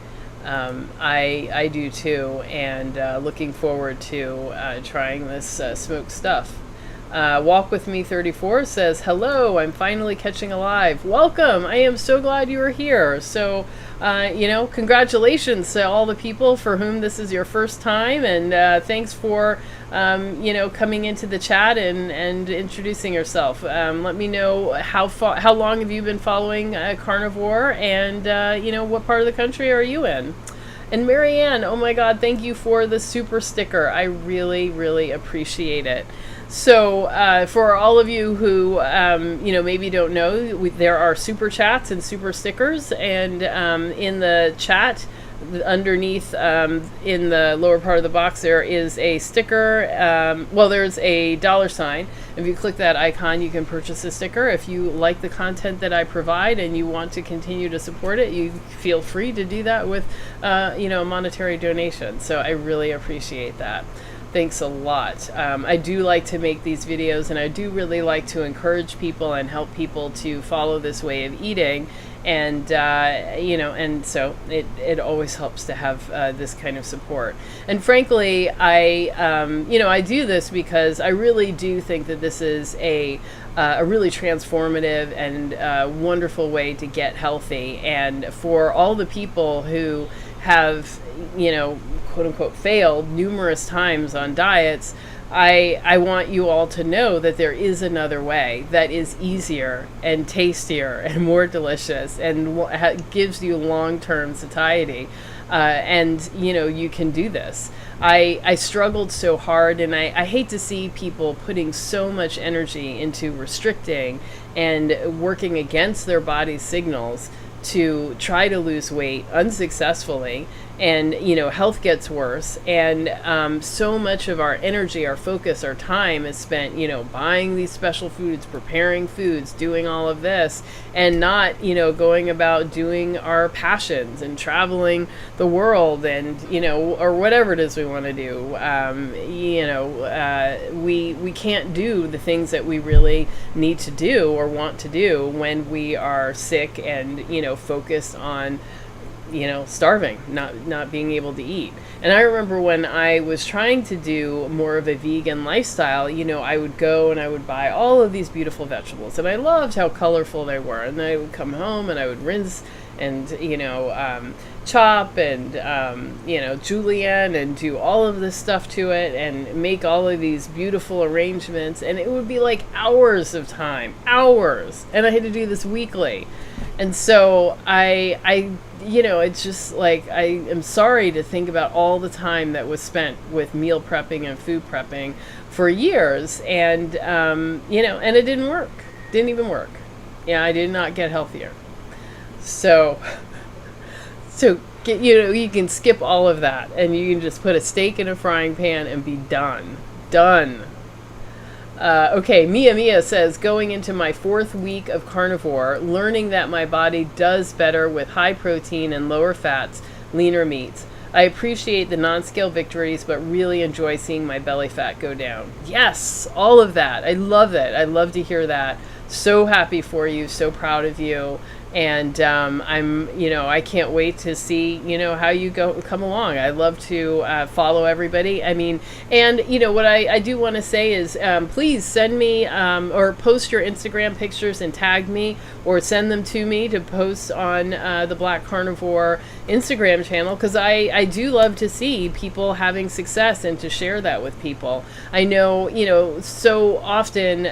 I do too. And looking forward to trying this smoked stuff. Walk With Me 34 says, hello, I'm finally catching alive. Welcome. I am so glad you are here. So, congratulations to all the people for whom this is your first time. And thanks for, coming into the chat and introducing yourself. Let me know how long have you been following Carnivore, and, what part of the country are you in? And Marianne, oh my God, thank you for the super sticker. I really, really appreciate it. So for all of you who, maybe don't know, there are super chats and super stickers. And in the chat, underneath in the lower part of the box, there is a sticker. There's a $sign. If you click that icon, you can purchase a sticker. If you like the content that I provide and you want to continue to support it, you feel free to do that with, a monetary donation. So I really appreciate that. Thanks a lot. I do like to make these videos, and I do really like to encourage people and help people to follow this way of eating. And, and so it always helps to have this kind of support. And frankly, I do this because I really do think that this is a really transformative and wonderful way to get healthy. And for all the people who have, quote unquote, failed numerous times on diets, I want you all to know that there is another way that is easier and tastier and more delicious and gives you long-term satiety. And you can do this. I struggled so hard, and I hate to see people putting so much energy into restricting and working against their body's signals to try to lose weight unsuccessfully, and health gets worse, and so much of our energy, our focus, our time is spent buying these special foods, preparing foods, doing all of this, and not going about doing our passions and traveling the world, and or whatever it is we want to do. We can't do the things that we really need to do or want to do when we are sick and focused on starving, not being able to eat. And I remember when I was trying to do more of a vegan lifestyle, I would go and I would buy all of these beautiful vegetables, and I loved how colorful they were. And then I would come home and I would rinse and chop and julienne and do all of this stuff to it and make all of these beautiful arrangements, and it would be like hours of time, and I had to do this weekly. And so it's just like, I am sorry to think about all the time that was spent with meal prepping and food prepping for years, and and it didn't work. Didn't even work. I did not get healthier. So you can skip all of that, and you can just put a steak in a frying pan and be done. Okay, Mia says, going into my 4th week of carnivore, learning that my body does better with high protein and lower fats, leaner meats. I appreciate the non-scale victories, but really enjoy seeing my belly fat go down. Yes, all of that. I love it. I love to hear that. So happy for you. So proud of you. And I can't wait to see, how you come along. I love to follow everybody. I mean, and, what I do want to say is please send me or post your Instagram pictures and tag me, or send them to me to post on the Black Carnivore Instagram channel, because I do love to see people having success and to share that with people. I know, so often,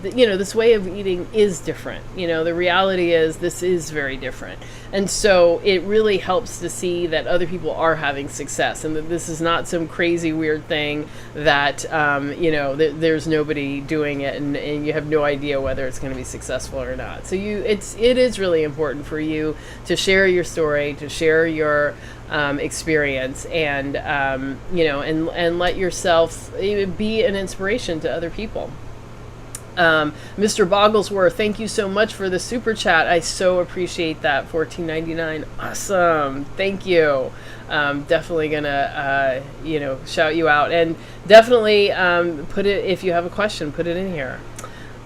this way of eating is different. The reality is this is very different. And so it really helps to see that other people are having success, and that this is not some crazy weird thing that, there's nobody doing it, and you have no idea whether it's going to be successful or not. So it is really important for you to share your story, to share your experience, and, and let yourself be an inspiration to other people. Mr. Bogglesworth, thank you so much for the super chat. I so appreciate that. $14.99. Awesome. Thank you. Definitely gonna, shout you out, and definitely put it, if you have a question, put it in here.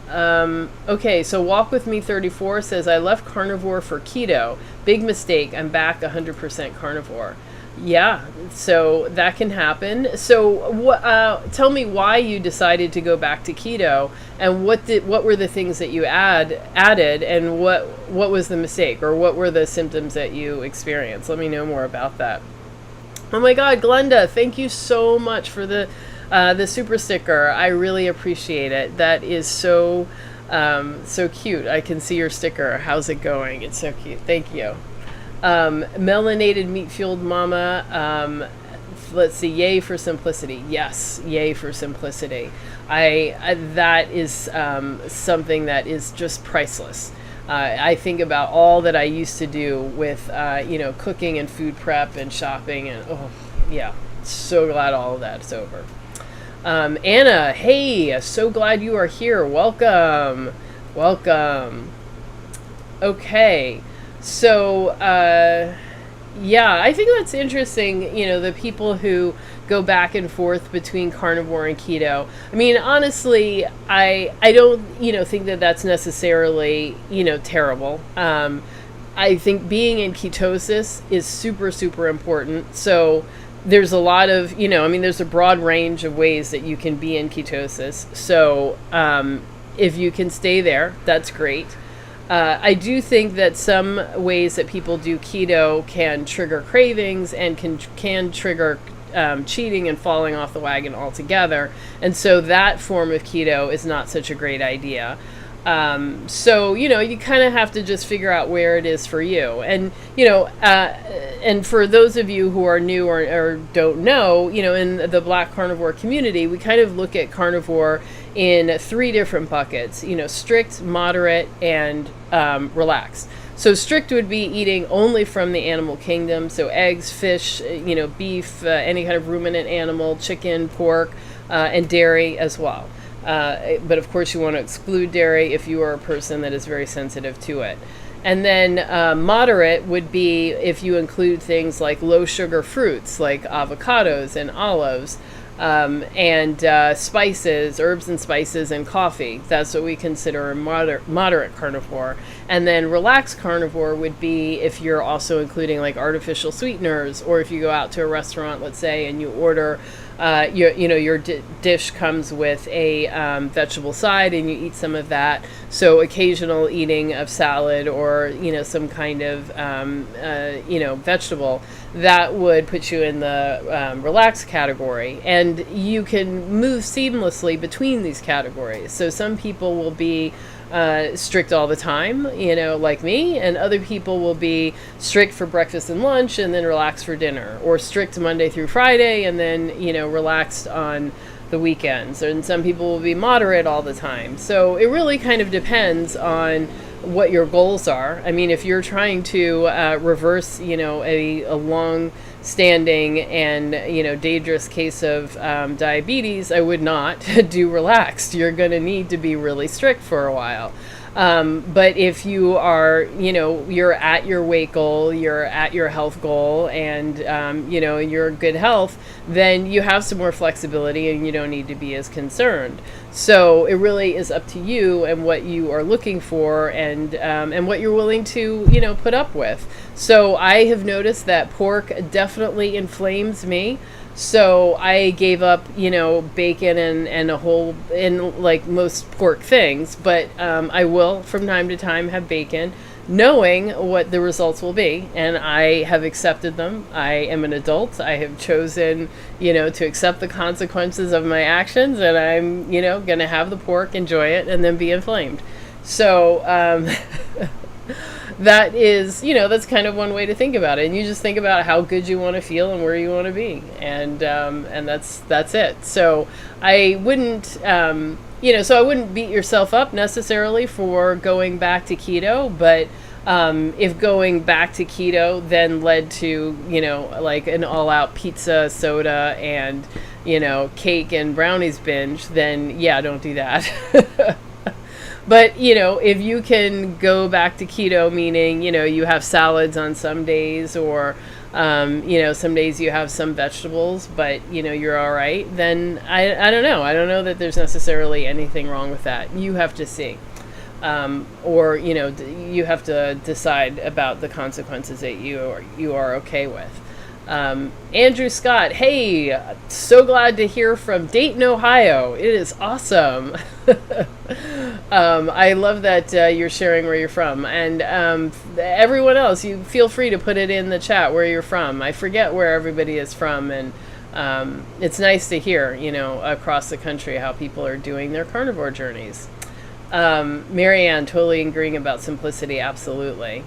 Okay, so Walk With Me 34 says, I left carnivore for keto. Big mistake. I'm back 100% carnivore. Yeah, so that can happen. So tell me why you decided to go back to keto, and what were the things that you added, and what was the mistake, or what were the symptoms that you experienced? Let me know more about that. Oh my God, Glenda, thank you so much for the super sticker. I really appreciate it. That is so cute. I can see your sticker. How's it going? It's so cute. Thank you. Melanated meat fueled mama. Let's see. Yay for simplicity. Yes. Yay for simplicity. That is something that is just priceless. I think about all that I used to do with, cooking and food prep and shopping, and so glad all of that's over. Anna, hey, so glad you are here. Welcome. Okay. So, I think that's interesting, the people who go back and forth between carnivore and keto. I mean, honestly, I don't, think that that's necessarily, terrible. I think being in ketosis is super, super important. So there's a lot of, there's a broad range of ways that you can be in ketosis. So if you can stay there, that's great. I do think that some ways that people do keto can trigger cravings and can trigger cheating and falling off the wagon altogether. And so that form of keto is not such a great idea. You kind of have to just figure out where it is for you. And, and for those of you who are new or don't know, in the Black Carnivore community, we kind of look at carnivore in 3 different buckets, strict, moderate, and relaxed. So strict would be eating only from the animal kingdom. So eggs, fish, beef, any kind of ruminant animal, chicken, pork, and dairy as well. But of course you want to exclude dairy if you are a person that is very sensitive to it. And then moderate would be if you include things like low sugar fruits like avocados and olives, and spices, herbs and spices, and coffee. That's what we consider a moderate carnivore. And then relaxed carnivore would be if you're also including like artificial sweeteners, or if you go out to a restaurant, let's say, and you order your dish comes with a vegetable side, and you eat some of that. So occasional eating of salad or some kind of vegetable, that would put you in the relaxed category. And you can move seamlessly between these categories. So some people will be strict all the time, like me, and other people will be strict for breakfast and lunch and then relax for dinner, or strict Monday through Friday and then, relaxed on the weekends. And some people will be moderate all the time. So it really kind of depends on what your goals are. I mean, if you're trying to reverse, a long standing and, dangerous case of diabetes, I would not do relaxed. You're going to need to be really strict for a while. But if you are, you're at your weight goal, you're at your health goal, and, you're in good health, then you have some more flexibility and you don't need to be as concerned. So it really is up to you and what you are looking for, and what you're willing to, put up with. So I have noticed that pork definitely inflames me. So I gave up, bacon and a whole, and like most pork things, but I will from time to time have bacon, knowing what the results will be. And I have accepted them. I am an adult. I have chosen, to accept the consequences of my actions, and I'm, going to have the pork, enjoy it, and then be inflamed. So, that is, that's kind of one way to think about it. And you just think about how good you want to feel and where you want to be. And that's it. So I wouldn't, so I wouldn't beat yourself up necessarily for going back to keto, but if going back to keto then led to, like an all-out pizza, soda, and, cake and brownies binge, then yeah, don't do that. But, if you can go back to keto, meaning, you have salads on some days, or, some days you have some vegetables, but, you're all right, then I don't know. I don't know that there's necessarily anything wrong with that. You have to see. Or, you have to decide about the consequences that you are okay with. Andrew Scott, hey, so glad to hear from Dayton, Ohio. It is awesome. I love that you're sharing where you're from. And everyone else, you feel free to put it in the chat where you're from. I forget where everybody is from, and it's nice to hear, across the country how people are doing their carnivore journeys. Marianne, totally agreeing about simplicity, absolutely.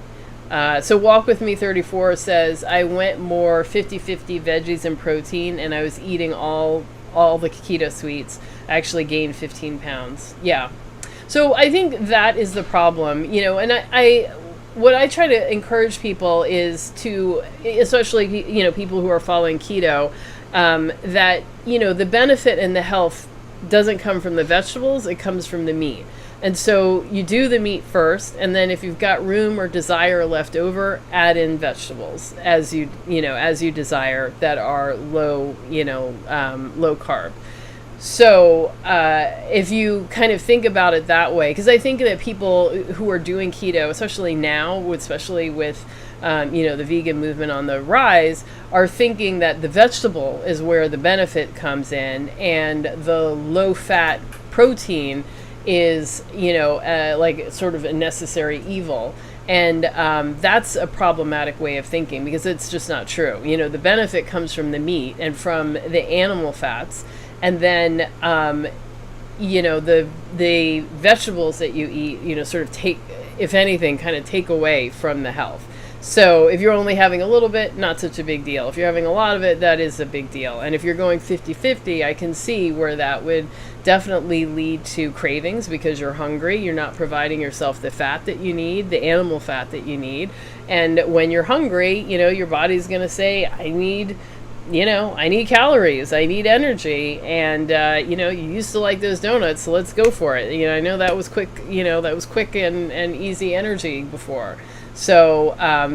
So Walk With Me 34 says, I went more 50-50 veggies and protein, and I was eating all the keto sweets. I actually gained 15 pounds. Yeah. So I think that is the problem, and what I try to encourage people is to, especially, people who are following keto, that, the benefit and the health doesn't come from the vegetables, it comes from the meat. And so you do the meat first, and then if you've got room or desire left over, add in vegetables as you desire, that are low carb. So if you kind of think about it that way, because I think that people who are doing keto, especially now, especially with the vegan movement on the rise, are thinking that the vegetable is where the benefit comes in, and the low-fat protein is, like sort of a necessary evil. And that's a problematic way of thinking, because it's just not true. The benefit comes from the meat and from the animal fats. And then, the vegetables that you eat, sort of take, if anything, kind of take away from the health. So if you're only having a little bit, not such a big deal. If you're having a lot of it, that is a big deal. And if you're going 50-50, I can see where that would definitely lead to cravings, because you're hungry. You're not providing yourself the fat that you need, the animal fat that you need. And when you're hungry, your body's going to say, I need calories, I need energy, and, you used to like those donuts, so let's go for it. I know that was quick, and easy energy before. So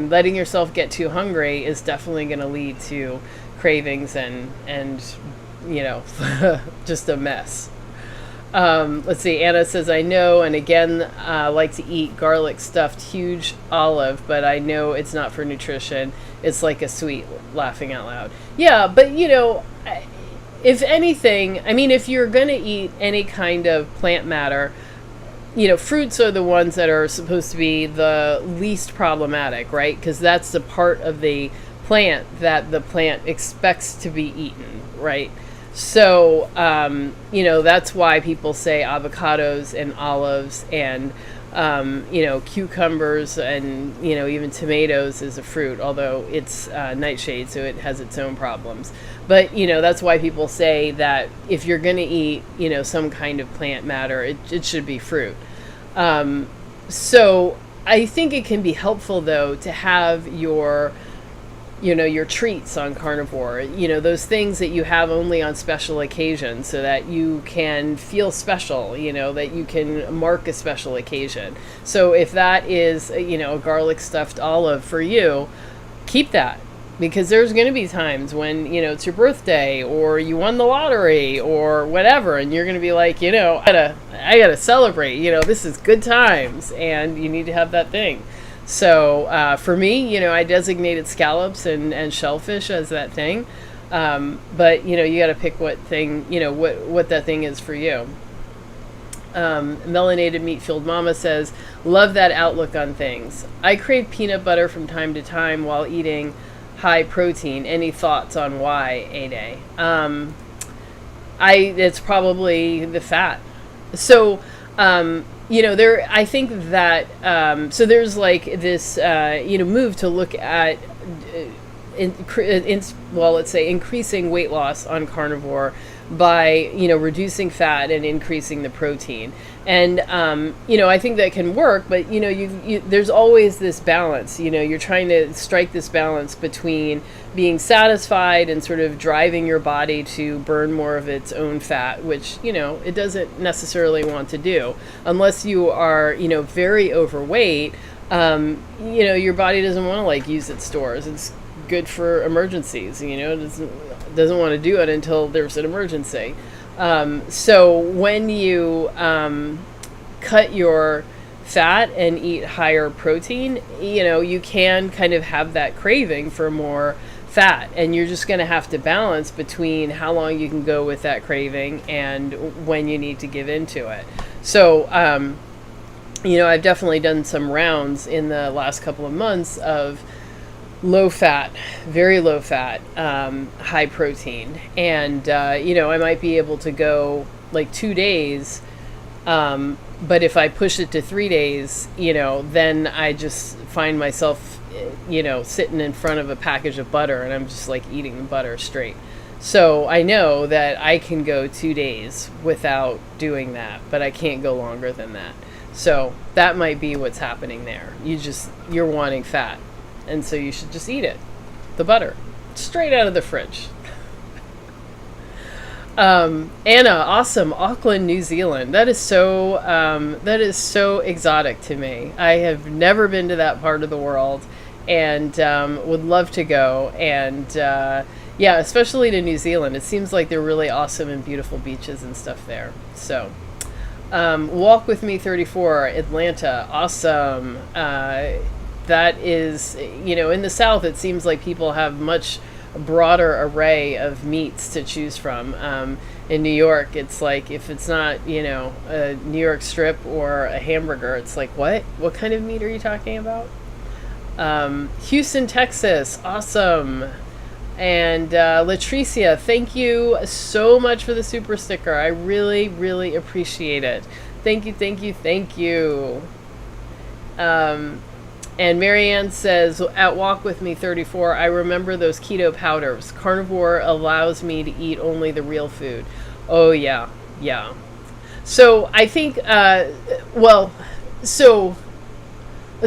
letting yourself get too hungry is definitely going to lead to cravings and just a mess. Let's see, Anna says, I know, and again, like to eat garlic stuffed huge olive, but I know it's not for nutrition. It's like a sweet, laughing out loud. Yeah, but if anything, if you're going to eat any kind of plant matter, fruits are the ones that are supposed to be the least problematic, right? Because that's the part of the plant that the plant expects to be eaten, right? So, that's why people say avocados and olives and, cucumbers and, even tomatoes is a fruit, although it's nightshade, so it has its own problems. But, that's why people say that if you're going to eat, some kind of plant matter, it should be fruit. So I think it can be helpful, though, to have your your treats on carnivore, those things that you have only on special occasions so that you can feel special, that you can mark a special occasion. So if that is, a garlic stuffed olive for you, keep that. Because there's going to be times when, it's your birthday or you won the lottery or whatever, and you're going to be like, I gotta celebrate, this is good times, and you need to have that thing. So for me, I designated scallops and shellfish as that thing. But, you got to pick what thing, what that thing is for you. Melanated Meat-Filled Mama says, love that outlook on things. I crave peanut butter from time to time while eating high protein. Any thoughts on why, A-Day? It's probably the fat. So, I think that, so there's like this, move to look at, let's say increasing weight loss on carnivore by, reducing fat and increasing the protein. And, I think that can work, but, there's always this balance, you're trying to strike this balance between being satisfied and sort of driving your body to burn more of its own fat, which, it doesn't necessarily want to do unless you are, very overweight. Your body doesn't want to like use its stores. It's good for emergencies, doesn't want to do it until there's an emergency. So when you cut your fat and eat higher protein, you can kind of have that craving for more fat, and you're just going to have to balance between how long you can go with that craving and when you need to give into it. So, I've definitely done some rounds in the last couple of months of low fat, very low fat, high protein. And, I might be able to go like 2 days. But if I push it to 3 days, then I just find myself, sitting in front of a package of butter and I'm just like eating the butter straight. So I know that I can go 2 days without doing that, but I can't go longer than that. So that might be what's happening there. You're wanting fat. And so you should just eat it. The butter. Straight out of the fridge. Anna, awesome. Auckland, New Zealand. That is so exotic to me. I have never been to that part of the world and would love to go. And especially to New Zealand. It seems like they're really awesome and beautiful beaches and stuff there. So, Walk With Me 34, Atlanta. Awesome. That is, in the South, it seems like people have much broader array of meats to choose from. In New York, it's like, if it's not, a New York strip or a hamburger, it's like, what? What kind of meat are you talking about? Houston, Texas. Awesome. And Latricia, thank you so much for the super sticker. I really, really appreciate it. Thank you, thank you, thank you. And Marianne says, at Walk With Me 34, I remember those keto powders. Carnivore allows me to eat only the real food. Oh, yeah, yeah. So I think, let's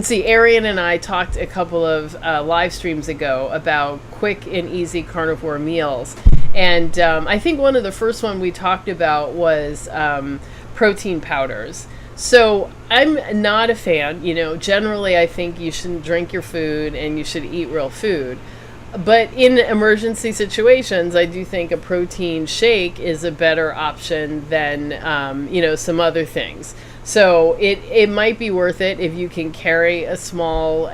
see, Arian and I talked a couple of live streams ago about quick and easy carnivore meals. And I think one of the first one we talked about was protein powders. So I'm not a fan, generally I think you shouldn't drink your food and you should eat real food. But in emergency situations, I do think a protein shake is a better option than, some other things. So it might be worth it if you can carry a small,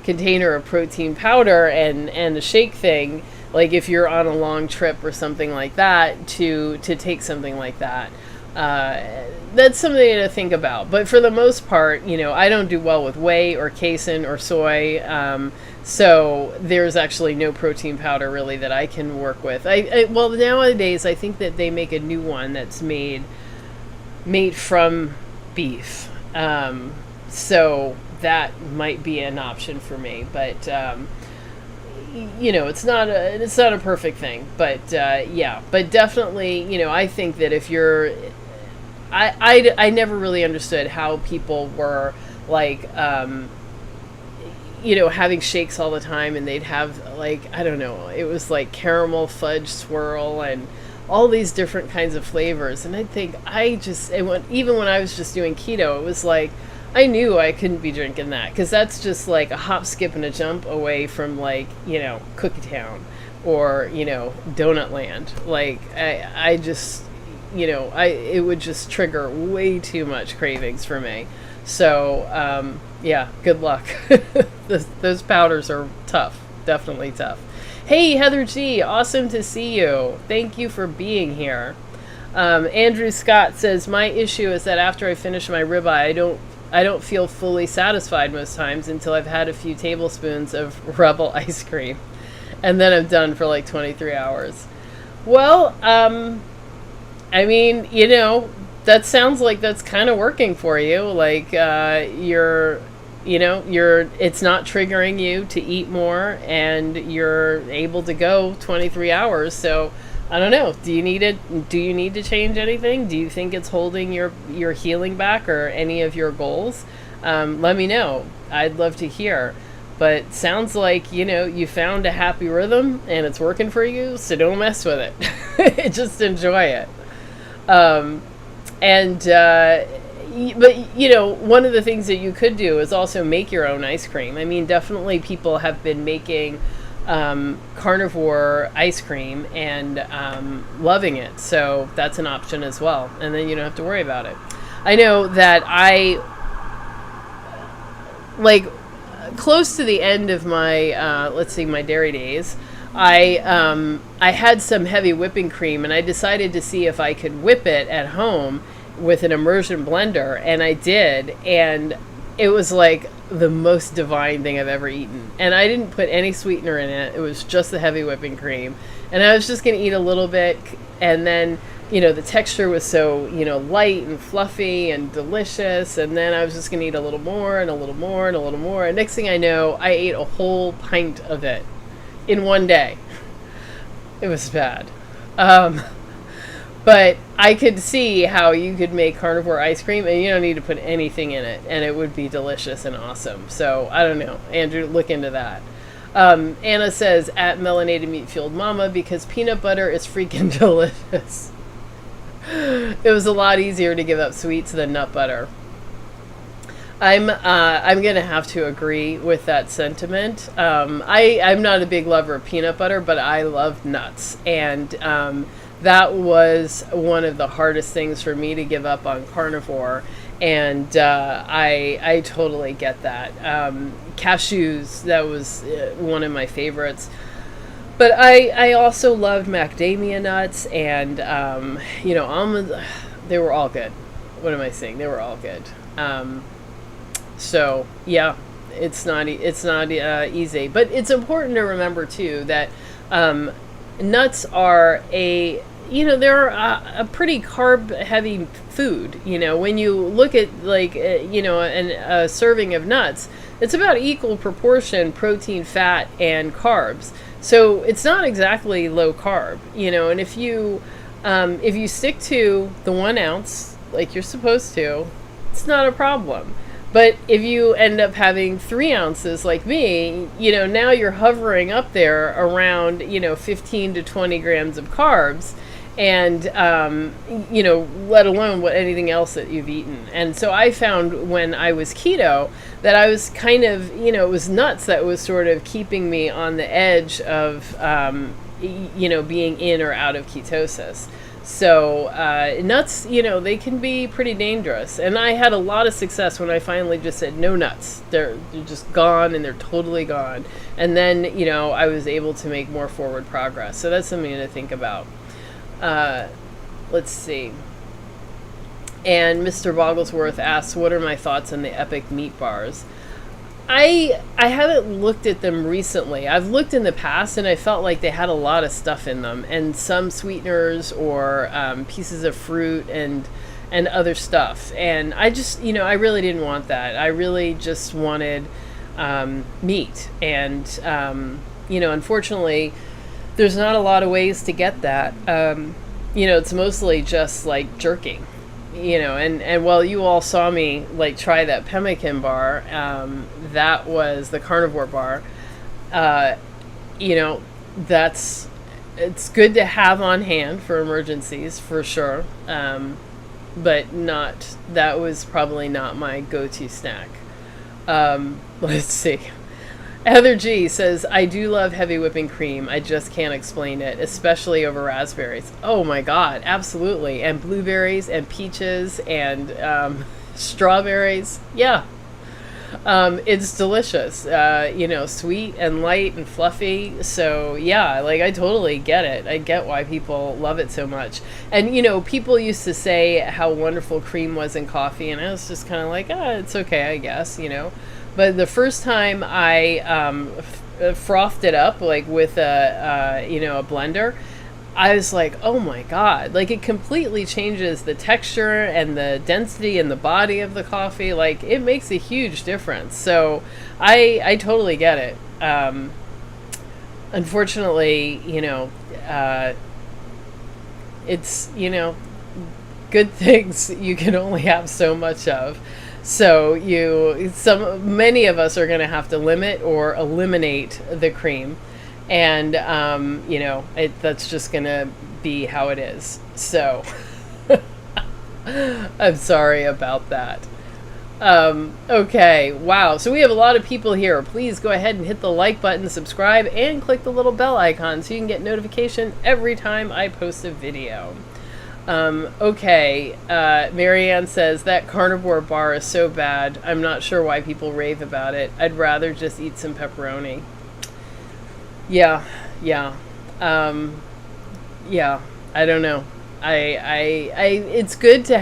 container of protein powder and a shake thing, like if you're on a long trip or something like that, to take something like that. That's something to think about. But for the most part, I don't do well with whey or casein or soy. So there's actually no protein powder really that I can work with. Well, nowadays I think that they make a new one that's made from beef. So that might be an option for me, but it's not a perfect thing, but but definitely, I think that if you're, I never really understood how people were like, having shakes all the time, and they'd have like, I don't know, it was like caramel fudge swirl and all these different kinds of flavors. And I'd think, even when I was just doing keto, it was like, I knew I couldn't be drinking that, because that's just like a hop, skip, and a jump away from like, Cookie Town or, Donut Land. Like, I just, it would just trigger way too much cravings for me. So, yeah, good luck. Those powders are tough, definitely tough. Hey, Heather G, awesome to see you. Thank you for being here. Andrew Scott says, my issue is that after I finish my ribeye, I don't feel fully satisfied most times until I've had a few tablespoons of Rebel ice cream. And then I'm done for like 23 hours. Well, I mean, that sounds like that's kind of working for you. Like, it's not triggering you to eat more, and you're able to go 23 hours. So I don't know. Do you need to change anything? Do you think it's holding your healing back or any of your goals? Let me know. I'd love to hear. But sounds like, you found a happy rhythm and it's working for you, so don't mess with it. Just enjoy it. But one of the things that you could do is also make your own ice cream. I mean, definitely people have been making carnivore ice cream and loving it. So that's an option as well. And then you don't have to worry about it. I know that close to the end of my, my dairy days, I had some heavy whipping cream, and I decided to see if I could whip it at home with an immersion blender, and I did, and it was like the most divine thing I've ever eaten. And I didn't put any sweetener in it. It was just the heavy whipping cream, and I was just going to eat a little bit, and then the texture was so, light and fluffy and delicious. And then I was just going to eat a little more and a little more and a little more. And next thing I know, I ate a whole pint of it in one day. It was bad. But I could see how you could make carnivore ice cream and you don't need to put anything in it, and it would be delicious and awesome. So I don't know, Andrew, look into that. Anna says, at Melanated Meat Fueled Mama, because peanut butter is freaking delicious. It was a lot easier to give up sweets than nut butter. I'm gonna have to agree with that sentiment. I'm not a big lover of peanut butter, but I love nuts, and that was one of the hardest things for me to give up on carnivore, and I totally get that. Cashews, that was one of my favorites. But I also loved macadamia nuts and, almonds. They were all good. What am I saying? They were all good. So, yeah, it's not easy. But it's important to remember, too, that nuts are they're a pretty carb-heavy food. When you look at, a serving of nuts, it's about equal proportion protein, fat, and carbs. So it's not exactly low carb, and if you stick to the 1 ounce like you're supposed to, it's not a problem. But if you end up having 3 ounces like me, now you're hovering up there around, 15 to 20 grams of carbs, and, let alone anything else that you've eaten. And so I found when I was keto that I was kind of, it was nuts that was sort of keeping me on the edge of, being in or out of ketosis. So nuts, they can be pretty dangerous. And I had a lot of success when I finally just said no nuts. They're just gone, and they're totally gone. And then, I was able to make more forward progress. So that's something to think about. Let's see. And Mr. Bogglesworth asks, what are my thoughts on the Epic meat bars? I haven't looked at them recently. I've looked in the past, and I felt like they had a lot of stuff in them, and some sweeteners or pieces of fruit and other stuff. And I just, I really didn't want that. I really just wanted meat. And, unfortunately, there's not a lot of ways to get that. It's mostly just like jerky. and while you all saw me like try that pemmican bar, that was the carnivore bar. You know, it's good to have on hand for emergencies for sure. But that was probably not my go-to snack. Let's see. Heather G says, I do love heavy whipping cream. I just can't explain it, especially over raspberries. Oh my God, absolutely. And blueberries and peaches and strawberries. Yeah. It's delicious, sweet and light and fluffy. So yeah, like I totally get it. I get why people love it so much. And, people used to say how wonderful cream was in coffee, and I was just kind of like, it's okay, I guess, But the first time I frothed it up, like with a blender, I was like, oh my God, like it completely changes the texture and the density and the body of the coffee. Like it makes a huge difference. So I totally get it. Unfortunately, it's, good things you can only have so much of. So many of us are going to have to limit or eliminate the cream. And, that's just going to be how it is. So I'm sorry about that. Okay. Wow. So we have a lot of people here. Please go ahead and hit the like button, subscribe, and click the little bell icon so you can get notification every time I post a video. Okay. Marianne says that carnivore bar is so bad. I'm not sure why people rave about it. I'd rather just eat some pepperoni. Yeah. I don't know. It's good to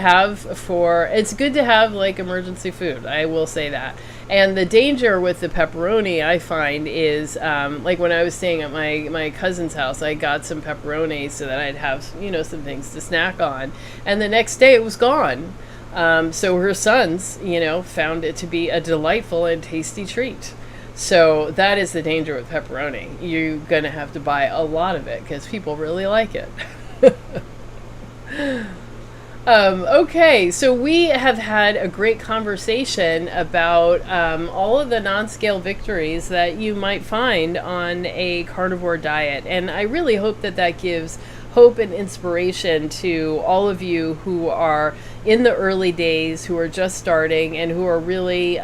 have like emergency food. I will say that. And the danger with the pepperoni, I find, is like when I was staying at my cousin's house, I got some pepperoni so that I'd have, some things to snack on. And the next day it was gone. So her sons, found it to be a delightful and tasty treat. So that is the danger with pepperoni. You're going to have to buy a lot of it because people really like it. Okay, so we have had a great conversation about all of the non-scale victories that you might find on a carnivore diet. And I really hope that gives hope and inspiration to all of you who are in the early days, who are just starting, and who are really...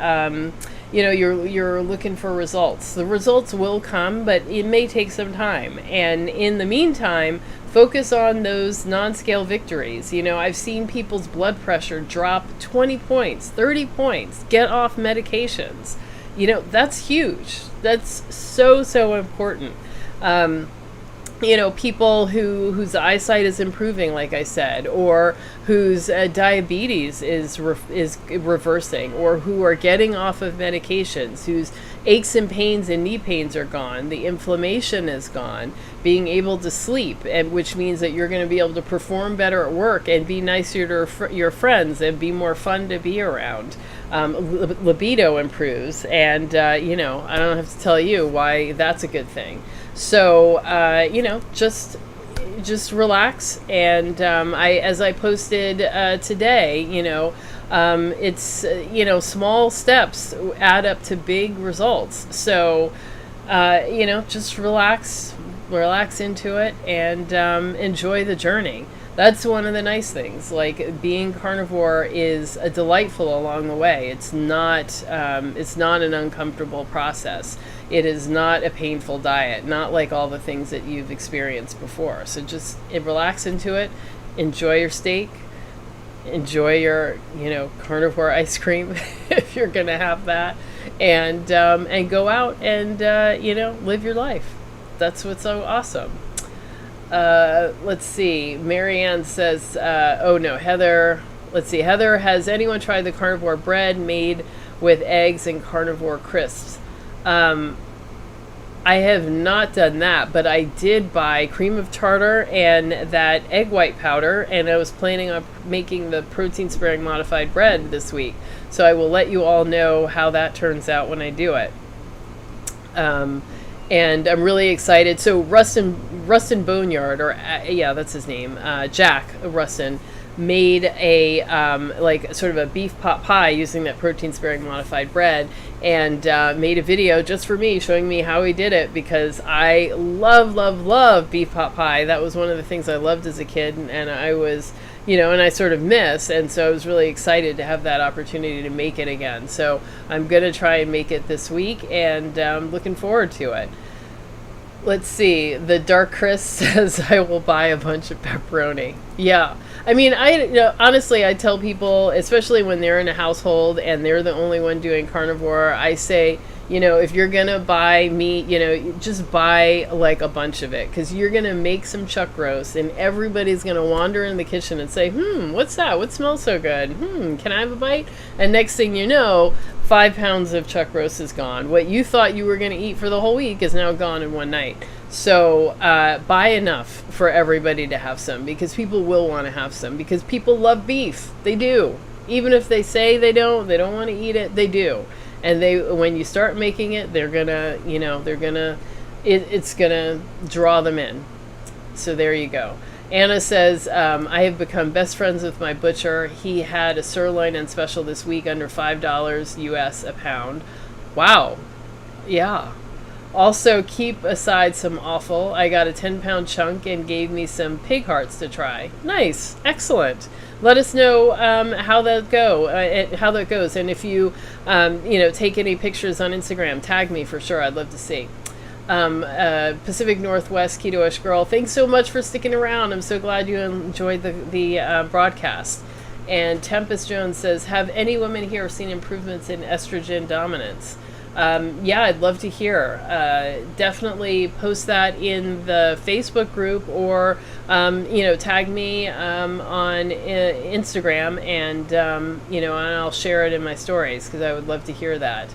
you're looking for results. The results will come, but it may take some time. And in the meantime, focus on those non-scale victories. I've seen people's blood pressure drop 20 points, 30 points, get off medications. That's huge. That's so important. People whose eyesight is improving, like I said, or whose diabetes is reversing, or who are getting off of medications, whose aches and pains and knee pains are gone, the inflammation is gone, being able to sleep, and which means that you're going to be able to perform better at work and be nicer to your friends and be more fun to be around. Libido improves, and I don't have to tell you why that's a good thing. So just relax, and as I posted today, it's small steps add up to big results. So just relax into it and enjoy the journey. That's one of the nice things. Like, being carnivore is a delightful along the way. It's not an uncomfortable process. It is not a painful diet, not like all the things that you've experienced before. So just relax into it, enjoy your steak, enjoy your, carnivore ice cream if you're going to have that, and go out and, live your life. That's what's so awesome. Let's see. Marianne says, Heather. Let's see. Heather, has anyone tried the carnivore bread made with eggs and carnivore crisps? I have not done that, but I did buy cream of tartar and that egg white powder, and I was planning on making the protein-sparing modified bread this week. So I will let you all know how that turns out when I do it. And I'm really excited. So Rustin Boneyard, that's his name, Jack Rustin, made a like sort of a beef pot pie using that protein sparing modified bread, and made a video just for me showing me how he did it, because I love beef pot pie. That was one of the things I loved as a kid, and I was, and I sort of miss, and so I was really excited to have that opportunity to make it again. So I'm gonna try and make it this week, and looking forward to it. Let's see. The Dark Chris says I will buy a bunch of pepperoni. Yeah. I mean, honestly, I tell people, especially when they're in a household and they're the only one doing carnivore, I say, if you're going to buy meat, just buy like a bunch of it, because you're going to make some chuck roast and everybody's going to wander in the kitchen and say, what's that? What smells so good? Can I have a bite? And next thing you know, 5 pounds of chuck roast is gone. What you thought you were going to eat for the whole week is now gone in one night. So buy enough for everybody to have some, because people will want to have some, because people love beef. They do. Even if they say they don't want to eat it, they do. And when you start making it, they're gonna, it's gonna draw them in. So there you go. Anna says, I have become best friends with my butcher. He had a sirloin and special this week under $5 US a pound. Wow. Yeah. Also, keep aside some offal. I got a 10-pound chunk and gave me some pig hearts to try. Nice. Excellent. Let us know how that goes. And if you, take any pictures on Instagram, tag me for sure. I'd love to see. Pacific Northwest Keto-ish Girl, thanks so much for sticking around. I'm so glad you enjoyed the broadcast. And Tempest Jones says, have any women here seen improvements in estrogen dominance? Yeah, I'd love to hear. Definitely post that in the Facebook group, or tag me on Instagram, and and I'll share it in my stories, because I would love to hear that.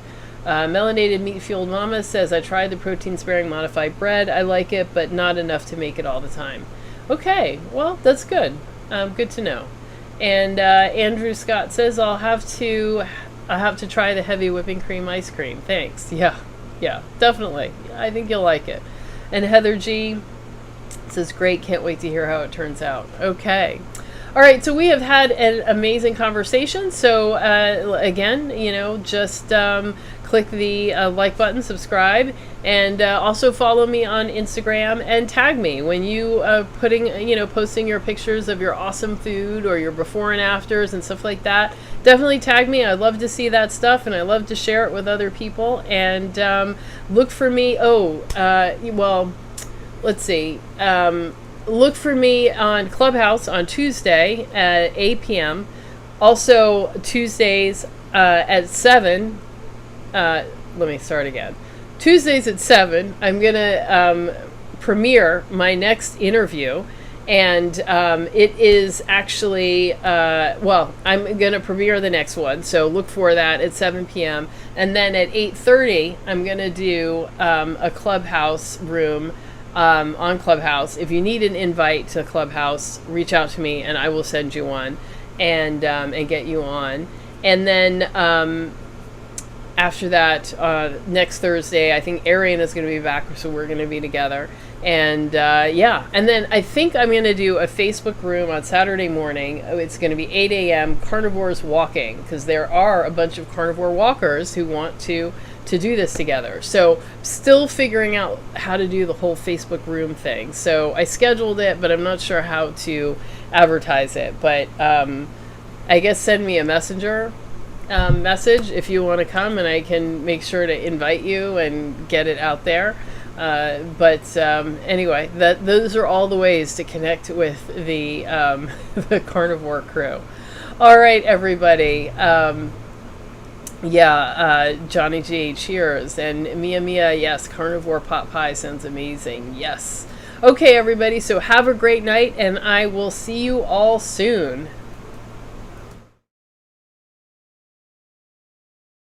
Melanated Meat Fueled Mama says, I tried the protein sparing modified bread. I like it, but not enough to make it all the time. Okay, well, that's good. Good to know. And Andrew Scott says, I'll have to try the heavy whipping cream ice cream. Thanks. Yeah, definitely. I think you'll like it. And Heather G says, great, can't wait to hear how it turns out. Okay. All right, so we have had an amazing conversation. So again, just click the like button, subscribe, and also follow me on Instagram and tag me when you posting your pictures of your awesome food or your before and afters and stuff like that. Definitely tag me. I love to see that stuff, and I love to share it with other people. And look for me. Let's see. Look for me on Clubhouse on Tuesday at 8 p.m. Also, Tuesdays at 7. Let me start again. Tuesdays at 7, I'm going to premiere my next interview. And it is actually, I'm going to premiere the next one. So look for that at 7 p.m. And then at 8:30, I'm going to do a Clubhouse room on Clubhouse. If you need an invite to Clubhouse, reach out to me and I will send you one and get you on. And then after that, next Thursday, I think Arian is going to be back, so we're going to be together. And and then I think I'm going to do a Facebook room on Saturday morning. It's going to be 8 a.m. Carnivores Walking, because there are a bunch of carnivore walkers who want to do this together. So still figuring out how to do the whole Facebook room thing. So I scheduled it, but I'm not sure how to advertise it. But I guess send me a messenger message if you want to come, and I can make sure to invite you and get it out there. Anyway, those are all the ways to connect with the the carnivore crew. All right, everybody. Johnny G, cheers. And Mia, yes, carnivore pot pie sounds amazing. Yes. Okay, everybody, so have a great night, and I will see you all soon.